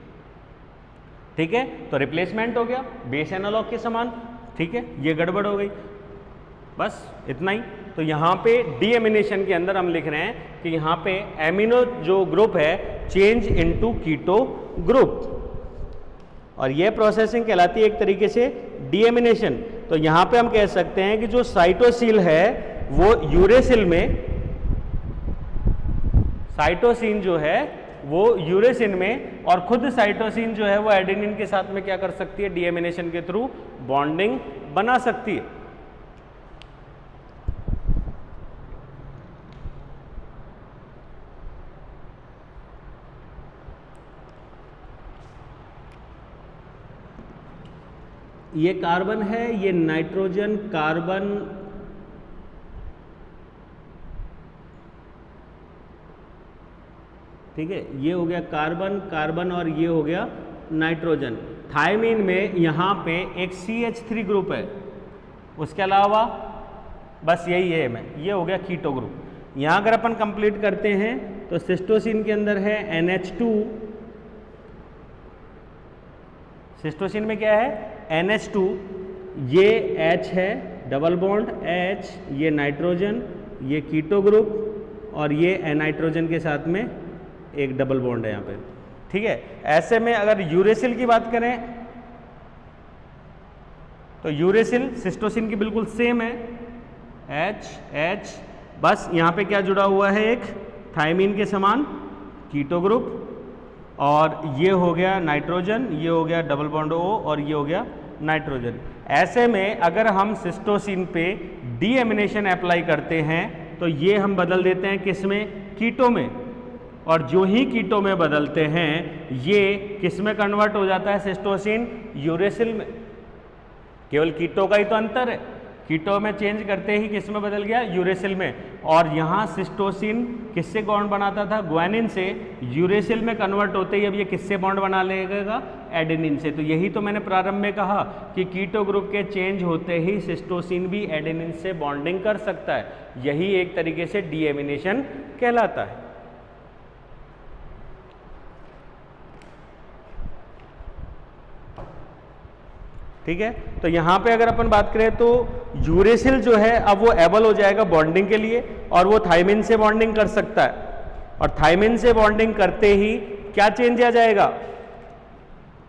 ठीक है? तो रिप्लेसमेंट हो गया बेस एनालॉग के समान। ठीक है? ये गड़बड़ हो गई, बस इतना ही। तो यहाँ पे डीएमिनेशन के अंदर हम लिख रहे हैं कि यहाँ पे एमिनो जो ग्रुप है चेंज इनटू कीटो ग्रुप, और ये प्रोसेसिंग कहलाती है एक तरीके से डीएमिनेशन। तो यहाँ पे हम कह सकते हैं कि जो साइटोसिल है वो यूरेसिल में, साइटोसिन जो है वो यूरेसिन में, और खुद साइटोसिन जो है वो एडेनिन के साथ में क्या कर सकती है? डीएमिनेशन के थ्रू बॉन्डिंग बना सकती है। ये कार्बन है, ये नाइट्रोजन कार्बन ठीक है, ये हो गया कार्बन, कार्बन और ये हो गया नाइट्रोजन। थायमीन में यहाँ पे एक CH3 ग्रुप है, उसके अलावा बस यही है में, ये हो गया कीटो ग्रुप। यहाँ अगर अपन कंप्लीट करते हैं तो सिस्टोसिन के अंदर है NH2, सिस्टोसिन में क्या है NH2, ये H है डबल बॉन्ड H, ये नाइट्रोजन, ये कीटो ग्रुप और ये नाइट्रोजन के साथ में एक डबल बॉन्ड है यहाँ पे। ठीक है, ऐसे में अगर यूरेसिल की बात करें तो यूरेसिल सिस्टोसिन की बिल्कुल सेम है, H, बस यहाँ पे क्या जुड़ा हुआ है, एक थायमीन के समान कीटो ग्रुप, और ये हो गया नाइट्रोजन, ये हो गया डबल बॉन्ड O और ये हो गया नाइट्रोजन। ऐसे में अगर हम सिस्टोसिन पे डीएमिनेशन अप्लाई करते हैं तो ये हम बदल देते हैं किस में, कीटो में, और जो ही कीटो में बदलते हैं ये किस में कन्वर्ट हो जाता है, सिस्टोसिन यूरेसिल में। केवल कीटो का ही तो अंतर है, कीटो में चेंज करते ही किस में बदल गया, यूरेसिल में। और यहाँ सिस्टोसिन किससे बॉन्ड बनाता था, ग्वानिन से, यूरेसिल में कन्वर्ट होते ही अब ये किससे बॉन्ड बना लेगा, एडेनिन से। तो यही तो मैंने प्रारंभ में कहा कि कीटो ग्रुप के चेंज होते ही सिस्टोसिन भी एडेनिन से बॉन्डिंग कर सकता है, यही एक तरीके से डीएमिनेशन कहलाता है। ठीक है, तो यहाँ पे अगर अपन बात करें तो यूरेसिल जो है अब वो एबल हो जाएगा बॉन्डिंग के लिए, और वो थायमीन से बॉन्डिंग कर सकता है, और थायमीन से बॉन्डिंग करते ही क्या चेंज आ जाएगा,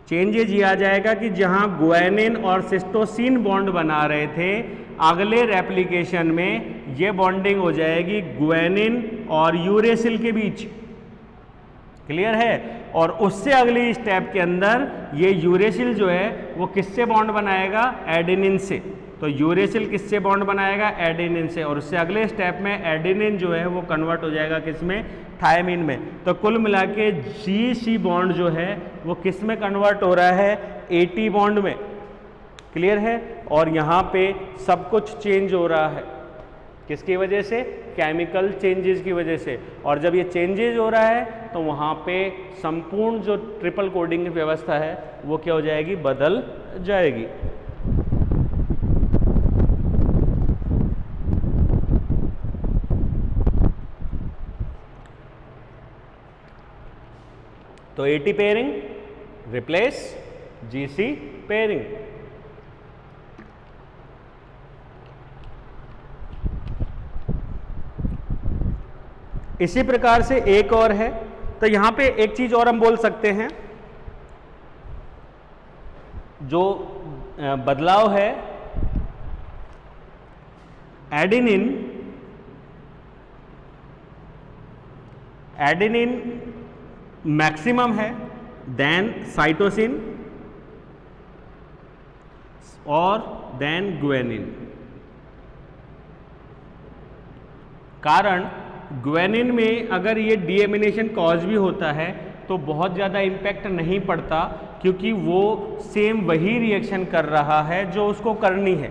चेंजेज ये आ जाएगा कि जहां ग्वानिन और सिस्टोसिन बॉन्ड बना रहे थे, अगले रेप्लिकेशन में ये बॉन्डिंग हो जाएगी ग्वानिन और यूरेसिल के बीच। क्लियर है, और उससे अगली स्टेप के अंदर ये यूरेसिल जो है वो किससे बॉन्ड बनाएगा, एडेनिन से। तो यूरेसिल किससे बॉन्ड बनाएगा, एडेनिन से, और उससे अगले स्टेप में एडेनिन जो है वो कन्वर्ट हो जाएगा किसमें, थायमीन में। तो कुल मिला के GC बॉन्ड जो है वो किस में कन्वर्ट हो रहा है, AT बॉन्ड में। क्लियर है, और यहाँ पे सब कुछ चेंज हो रहा है किसकी वजह से, केमिकल चेंजेस की वजह से। और जब ये चेंजेस हो रहा है तो वहाँ पे संपूर्ण जो ट्रिपल कोडिंग की व्यवस्था है वो क्या हो जाएगी, बदल जाएगी। तो AT pairing replace GC pairing. इसी प्रकार से एक और है, तो यहां पे एक चीज और हम बोल सकते हैं, जो बदलाव है एडेनिन मैक्सिमम है देन साइटोसिन और देन ग्वानिन। कारण ग्वानिन में अगर ये डीएमिनेशन कॉज भी होता है तो बहुत ज़्यादा इम्पैक्ट नहीं पड़ता, क्योंकि वो सेम वही रिएक्शन कर रहा है जो उसको करनी है,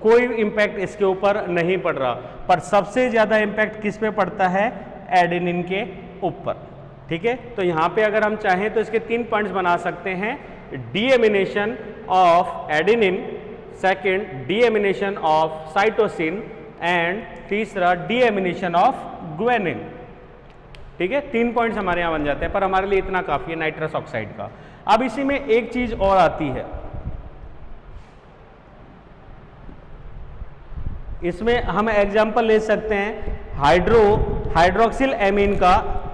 कोई इम्पैक्ट इसके ऊपर नहीं पड़ रहा। पर सबसे ज़्यादा इम्पैक्ट किस पे पड़ता है, एडेनिन के ऊपर। ठीक है, तो यहाँ पे अगर हम चाहें तो इसके 3 पॉइंट्स बना सकते हैं, deamination of adenine, second deamination of cytosine, and तीसरा डीएमिनेशन ऑफ ग्वानिन। ठीक है, 3 पॉइंट्स हमारे यहाँ बन जाते हैं, पर हमारे लिए इतना काफी है नाइट्रस ऑक्साइड का। अब इसी में एक चीज और आती है, इसमें हम एग्जांपल ले सकते हैं हाइड्रोक्सिल एमीन का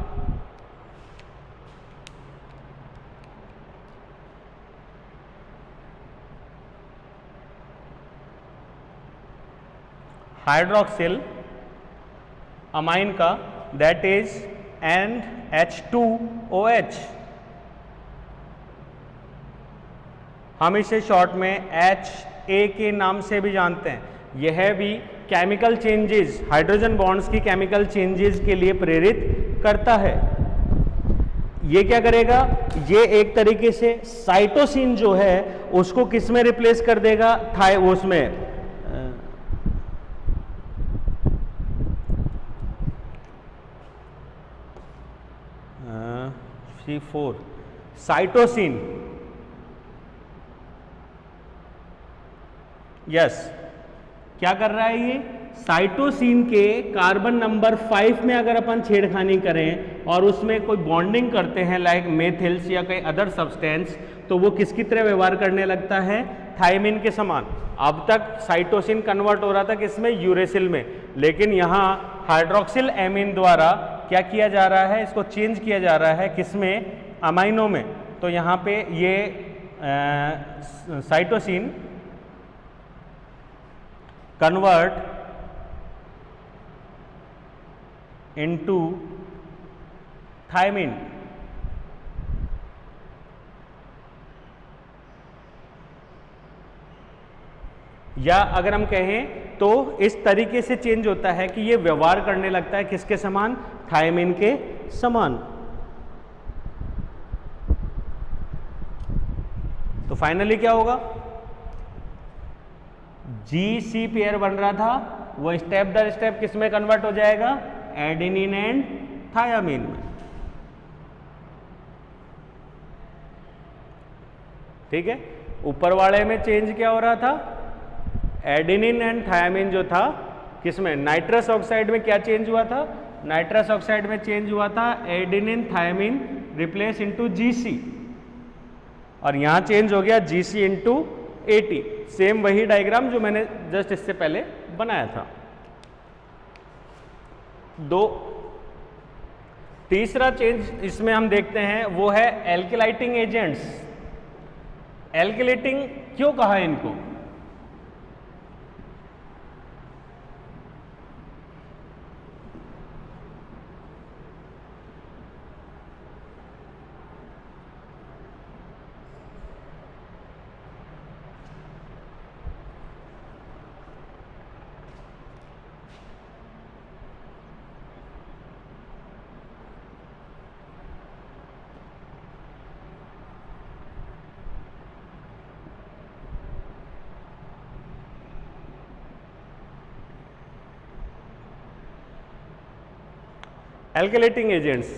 हाइड्रोक्सिल अमाइन का, दैट इज NH2OH। हम इसे शॉर्ट में HA के नाम से भी जानते हैं। यह भी केमिकल चेंजेस, हाइड्रोजन बॉन्ड्स की केमिकल चेंजेस के लिए प्रेरित करता है। ये क्या करेगा, ये एक तरीके से साइटोसिन जो है उसको किस में रिप्लेस कर देगा, उसमें 3 4 साइटोसिन, यस क्या कर रहा है ये, साइटोसिन के कार्बन नंबर 5 में अगर अपन छेड़खानी करें और उसमें कोई बॉन्डिंग करते हैं लाइक मेथिल्स या कोई अदर सब्सटेंस, तो वो किसकी तरह व्यवहार करने लगता है, थायमिन के समान। अब तक साइटोसिन कन्वर्ट हो रहा था किसमें, यूरेसिल में, लेकिन यहाँ हाइड्रोक्सिल एमीन द्वारा क्या किया जा रहा है, इसको चेंज किया जा रहा है किसमें, अमाइनो में। तो यहाँ पे ये साइटोसिन convert into thiamine, या अगर हम कहें तो इस तरीके से चेंज होता है कि ये व्यवहार करने लगता है किसके समान, थायमिन के समान। तो फाइनली क्या होगा, GC पेयर बन रहा था वो स्टेप दर स्टेप किस में कन्वर्ट हो जाएगा, एडेनिन एंड थायामीन में। ठीक है, ऊपर वाले में चेंज क्या हो रहा था, एडेनिन एंड थायामीन जो था किसमें, नाइट्रस ऑक्साइड में क्या चेंज हुआ था, नाइट्रस ऑक्साइड में चेंज हुआ था adenine thiamine replace into GC, और यहां चेंज हो गया GC इनटू AT। सेम वही डायग्राम जो मैंने जस्ट इससे पहले बनाया था। तीसरा चेंज इसमें हम देखते हैं वो है एल्किलाइटिंग एजेंट्स। एल्किलेटिंग क्यों कहा है इनको, एल्किलेटिंग एजेंट्स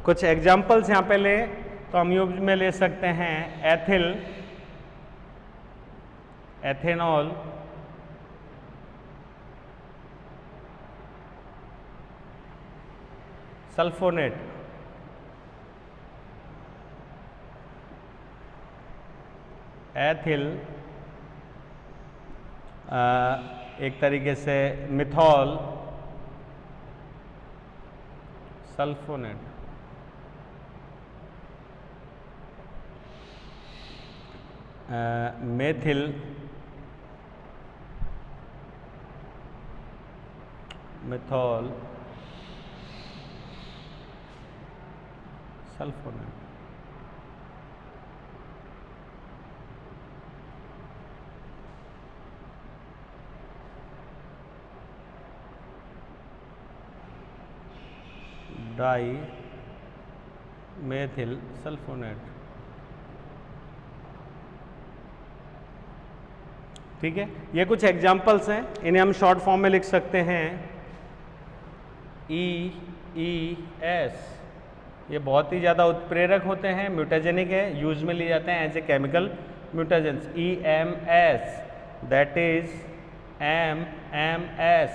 कुछ एग्जाम्पल्स यहां पे ले तो हम यूज में ले सकते हैं एथिल, एथेनॉल, सल्फोनेट, एथिल एक तरीके से methane, sulfonate, methyl, methane, sulfonate. Dimethyl sulfonate. ठीक है, ये कुछ एग्जाम्पल्स हैं, इन्हें हम शॉर्ट फॉर्म में लिख सकते हैं EES। ये बहुत ही ज़्यादा उत्प्रेरक होते हैं, म्यूटाजेनिक है, यूज में लिए जाते हैं as a chemical mutagens. EMS that is MS,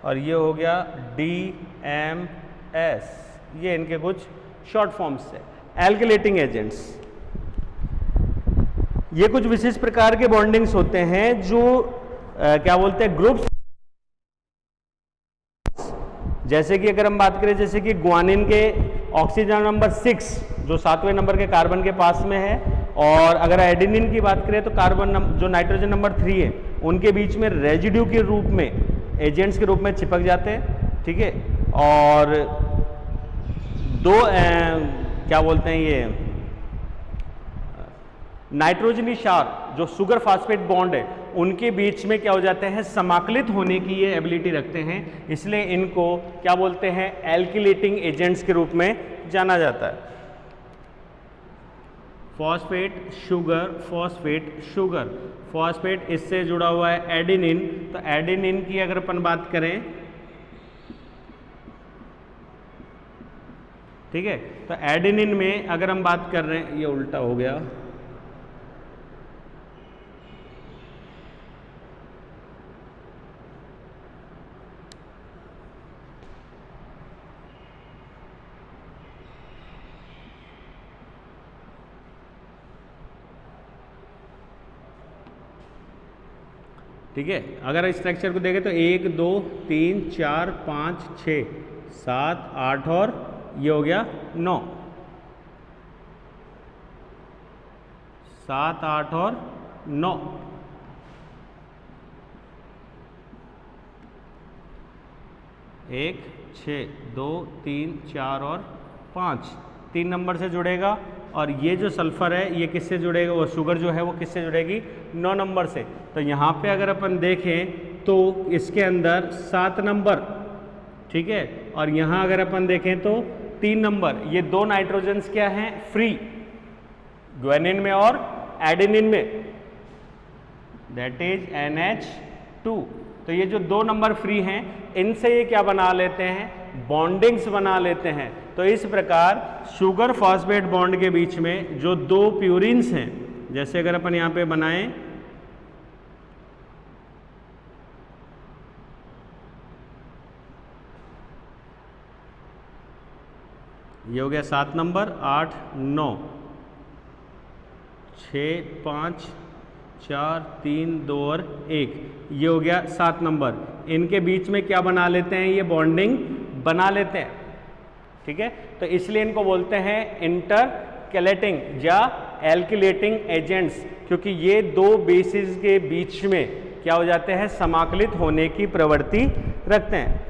और ये हो गया DMS। ये इनके कुछ शॉर्ट फॉर्म्स है। एल्किलेटिंग एजेंट्स, ये कुछ विशेष प्रकार के बॉन्डिंग्स होते हैं जो क्या बोलते हैं, ग्रुप्स। जैसे कि अगर हम बात करें, जैसे कि ग्वानिन के ऑक्सीजन नंबर 6 जो 7वें नंबर के कार्बन के पास में है, और अगर एडेनिन की बात करें तो कार्बन जो नाइट्रोजन नंबर 3 है उनके बीच में रेजिड्यू के रूप में, एजेंट्स के रूप में चिपक जाते हैं। ठीक है, और दो क्या बोलते हैं, ये नाइट्रोजनी क्षार जो सुगर फास्फेट बॉन्ड है उनके बीच में क्या हो जाते हैं, समाकलित होने की ये एबिलिटी रखते हैं, इसलिए इनको क्या बोलते हैं, एल्किलेटिंग एजेंट्स के रूप में जाना जाता है। Phosphate sugar, phosphate sugar, phosphate इससे जुड़ा हुआ है एडेनिन, तो एडेनिन की अगर अपन बात करें ठीक है। तो एडेनिन में अगर हम बात कर रहे हैं, ये उल्टा हो गया, ठीक है। अगर स्ट्रक्चर को देखें तो 1 2 3 4 5 6 7 8 और ये हो गया 9, 7 8 और 9। एक 6 2 3 4 और 5, 3 नंबर से जुड़ेगा। और ये जो सल्फर है ये किससे जुड़ेगा, वो शुगर जो है वो किससे जुड़ेगी, 9 नंबर से। तो यहाँ पे अगर अपन देखें तो इसके अंदर 7 नंबर, ठीक है। और यहाँ अगर अपन देखें तो 3 नंबर। ये 2 नाइट्रोजन्स क्या हैं, फ्री, ग्वेनिन में और एडेनिन में, दैट इज NH2। तो ये जो 2 नंबर फ्री हैं इनसे ये क्या बना लेते हैं, बॉन्डिंग्स बना लेते हैं। तो इस प्रकार शुगर फॉस्फेट बॉन्ड के बीच में जो 2 प्यूरिन्स हैं, जैसे अगर अपन यहाँ पे बनाएं, ये हो गया 7 नंबर, 8 9 6 5 4 3 2 और 1, ये हो गया 7 नंबर। इनके बीच में क्या बना लेते हैं, ये बॉन्डिंग बना लेते हैं, ठीक है। तो इसलिए इनको बोलते हैं इंटरकैलेटिंग या एल्किलेटिंग एजेंट्स, क्योंकि ये 2 बेसिस के बीच में क्या हो जाते हैं, समाकलित होने की प्रवृत्ति रखते हैं।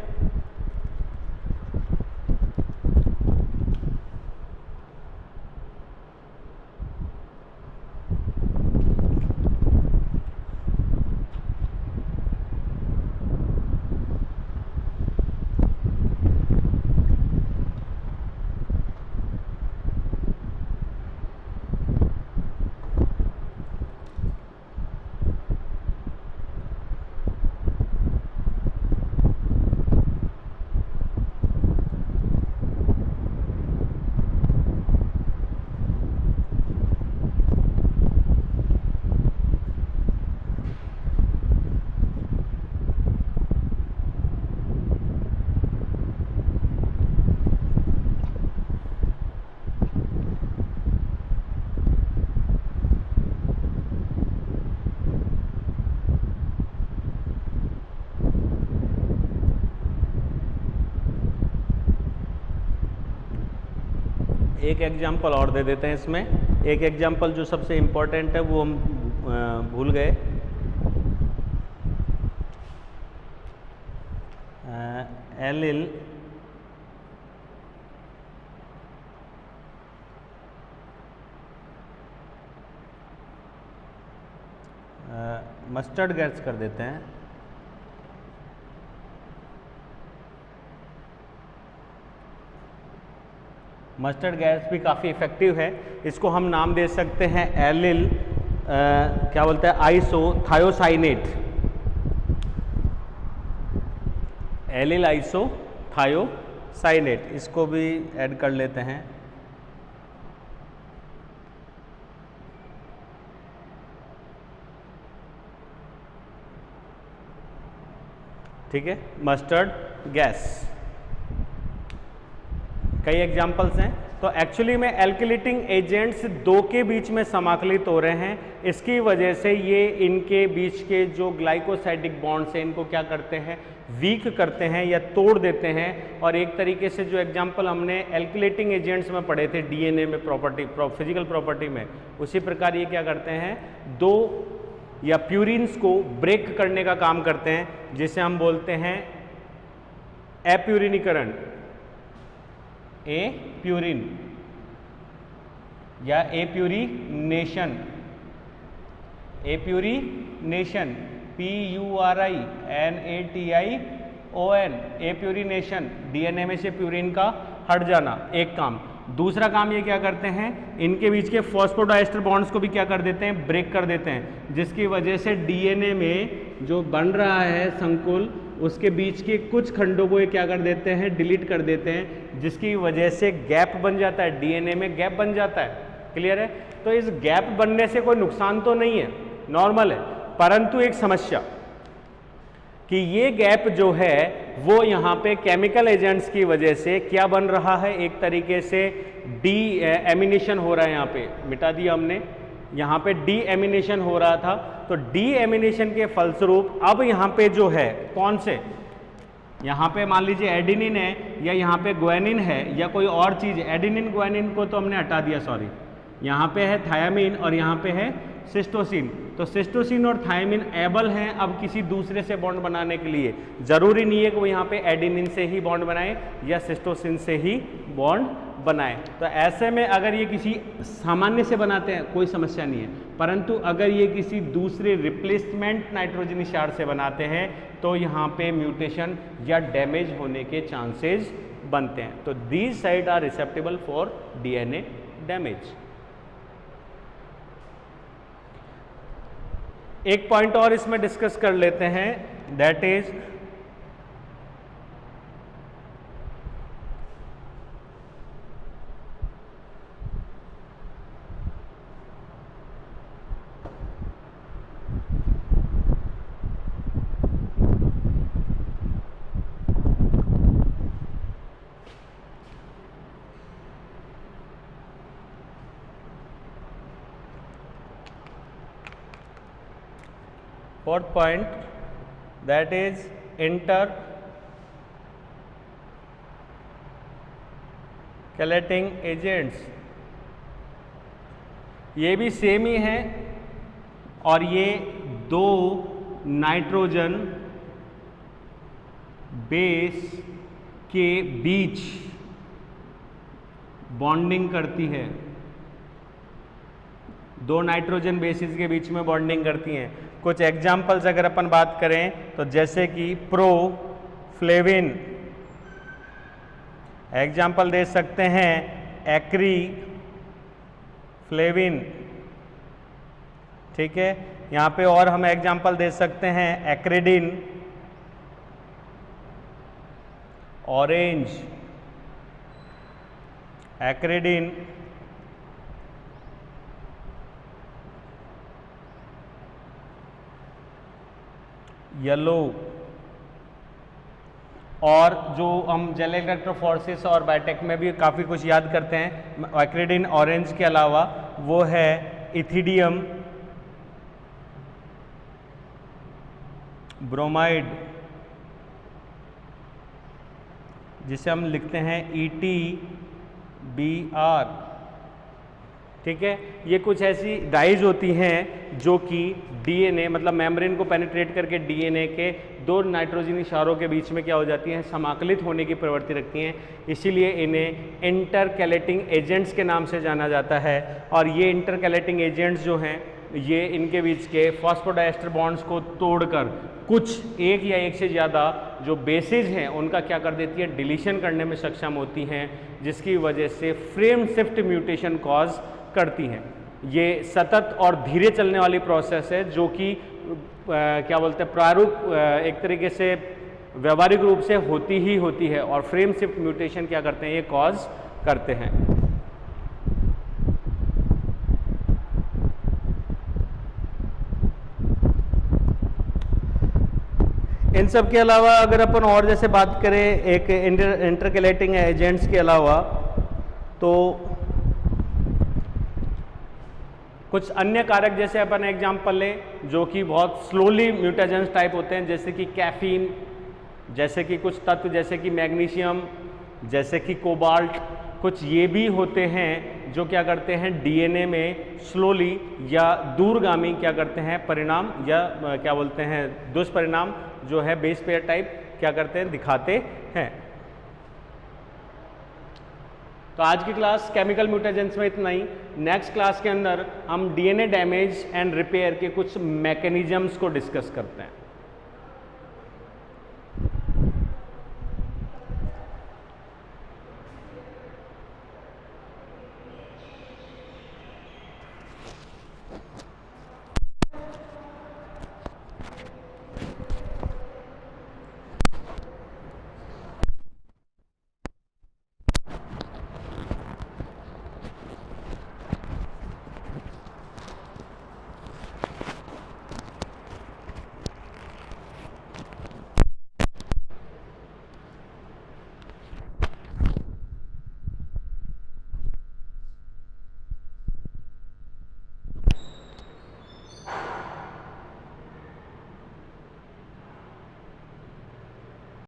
एक एग्जाम्पल और दे देते हैं इसमें। एक एग्जाम्पल जो सबसे इम्पोर्टेंट है वो हम भूल गए, एलिल मस्टर्ड गैस कर देते हैं। मस्टर्ड गैस भी काफ़ी इफेक्टिव है, इसको हम नाम दे सकते हैं एलिल क्या बोलते हैं, आइसोथायोसाइनेट, एलिल आइसोथायोसाइनेट, इसको भी ऐड कर लेते हैं। ठीक है, मस्टर्ड गैस। कई एग्जाम्पल्स हैं। तो एक्चुअली में एल्किलेटिंग एजेंट्स 2 के बीच में समाकलित हो रहे हैं, इसकी वजह से ये इनके बीच के जो ग्लाइकोसाइडिक बॉन्ड्स हैं इनको क्या करते हैं, वीक करते हैं या तोड़ देते हैं। और एक तरीके से जो एग्जाम्पल हमने एल्किलेटिंग एजेंट्स में पढ़े थे डीएनए में फिजिकल प्रॉपर्टी में, उसी प्रकार ये क्या करते हैं, 2 या प्यूरिन्स को ब्रेक करने का काम करते हैं, जिसे हम बोलते हैं एप्यूरिनीकरण, एप्यूरिन या एप्यूरिनेशन, एप्यूरिनेशन, PURINATION, एप्यूरिनेशन, डीएनए में से प्यूरिन का हट जाना, एक काम। दूसरा काम ये क्या करते हैं, इनके बीच के फॉस्फोडाइस्टर बॉन्ड्स को भी क्या कर देते हैं, ब्रेक कर देते हैं, जिसकी वजह से डीएनए में जो बन रहा है संकुल उसके बीच के कुछ खंडों को ये क्या कर देते हैं, डिलीट कर देते हैं, जिसकी वजह से गैप बन जाता है, डीएनए में गैप बन जाता है। क्लियर है? तो इस गैप बनने से कोई नुकसान तो नहीं है, नॉर्मल है, परंतु एक समस्या कि ये गैप जो है वो यहाँ पे केमिकल एजेंट्स की वजह से क्या बन रहा है, एक तरीके से डी एमिनेशन हो रहा है। यहाँ पे मिटा दिया हमने, यहाँ पे डी एमिनेशन हो रहा था, तो डी एमिनेशन के फलस्वरूप अब यहाँ पे जो है कौन से, यहाँ पे मान लीजिए एडिनिन है या यहाँ पे ग्वानिन है या कोई और चीज़, एडिनिन ग्वानिन को तो हमने हटा दिया, सॉरी, यहाँ पे है थायामीन और यहाँ पे है सिस्टोसिन। तो सिस्टोसिन और थायामीन एबल हैं अब किसी दूसरे से बॉन्ड बनाने के लिए, जरूरी नहीं है कि वो यहाँ पे एडिनिन से ही बॉन्ड बनाए या सिस्टोसिन से ही बॉन्ड बनाए। तो ऐसे में अगर ये किसी सामान्य से बनाते हैं कोई समस्या नहीं है, परंतु अगर ये किसी दूसरे रिप्लेसमेंट नाइट्रोजन क्षार से बनाते हैं तो यहाँ पे म्यूटेशन या डैमेज होने के चांसेस बनते हैं। तो these sites are receptible for DNA damage. एक पॉइंट और इसमें डिस्कस कर लेते हैं, that is fourth point, that is intercalating agents। ये भी सेम ही है और ये दो नाइट्रोजन बेस के बीच बॉन्डिंग करती है, दो नाइट्रोजन बेसिस के बीच में बॉन्डिंग करती हैं। कुछ एग्जाम्पल्स अगर अपन बात करें तो जैसे कि प्रोफ्लेविन, एग्जाम्पल दे सकते हैं एक्रीफ्लेविन, ठीक है। यहाँ पे और हम एग्जाम्पल दे सकते हैं एक्रिडिन, ऑरेंज, एक्रिडिन, येलो, और जो हम जेल इलेक्ट्रोफोरेसिस और बायोटेक में भी काफ़ी कुछ याद करते हैं, एक्रिडिन ऑरेंज के अलावा वो है इथिडियम ब्रोमाइड, जिसे हम लिखते हैं ETBr, ठीक है। ये कुछ ऐसी डाइज होती हैं जो कि डीएनए मतलब मेम्ब्रेन को पेनिट्रेट करके डीएनए के दो नाइट्रोजनी क्षारों के बीच में क्या हो जाती हैं, समाकलित होने की प्रवृत्ति रखती हैं, इसीलिए इन्हें इंटरकैलेटिंग एजेंट्स के नाम से जाना जाता है। और ये इंटरकैलेटिंग एजेंट्स जो हैं ये इनके बीच के फॉस्फोडाइएस्टर बॉन्ड्स को तोड़कर कुछ एक या एक से ज़्यादा जो बेसेज हैं उनका क्या कर देती है, डिलीशन करने में सक्षम होती हैं, जिसकी वजह से फ्रेम शिफ्ट म्यूटेशन कॉज करती हैं। ये सतत और धीरे चलने वाली प्रोसेस है जो कि क्या बोलते हैं, प्रारूप एक तरीके से व्यवहारिक रूप से होती ही होती है, और फ्रेम शिफ्ट म्यूटेशन क्या करते हैं, ये कॉज करते हैं। इन सब के अलावा अगर अपन और जैसे बात करें एक इंटरकैलेटिंग एजेंट्स के अलावा, तो कुछ अन्य कारक जैसे अपन एग्जाम्पल लें जो कि बहुत स्लोली म्यूटेजेंस टाइप होते हैं, जैसे कि कैफीन, जैसे कि कुछ तत्व जैसे कि मैग्नीशियम, जैसे कि कोबाल्ट, कुछ ये भी होते हैं जो क्या करते हैं डीएनए में स्लोली या दूरगामी क्या करते हैं परिणाम या क्या बोलते हैं दुष्परिणाम जो है बेस पेयर टाइप क्या करते हैं, दिखाते हैं। तो आज की क्लास केमिकल म्यूटेजेंस में इतना ही। नेक्स्ट क्लास के अंदर हम डीएनए डैमेज एंड रिपेयर के कुछ मैकेनिज्म्स को डिस्कस करते हैं।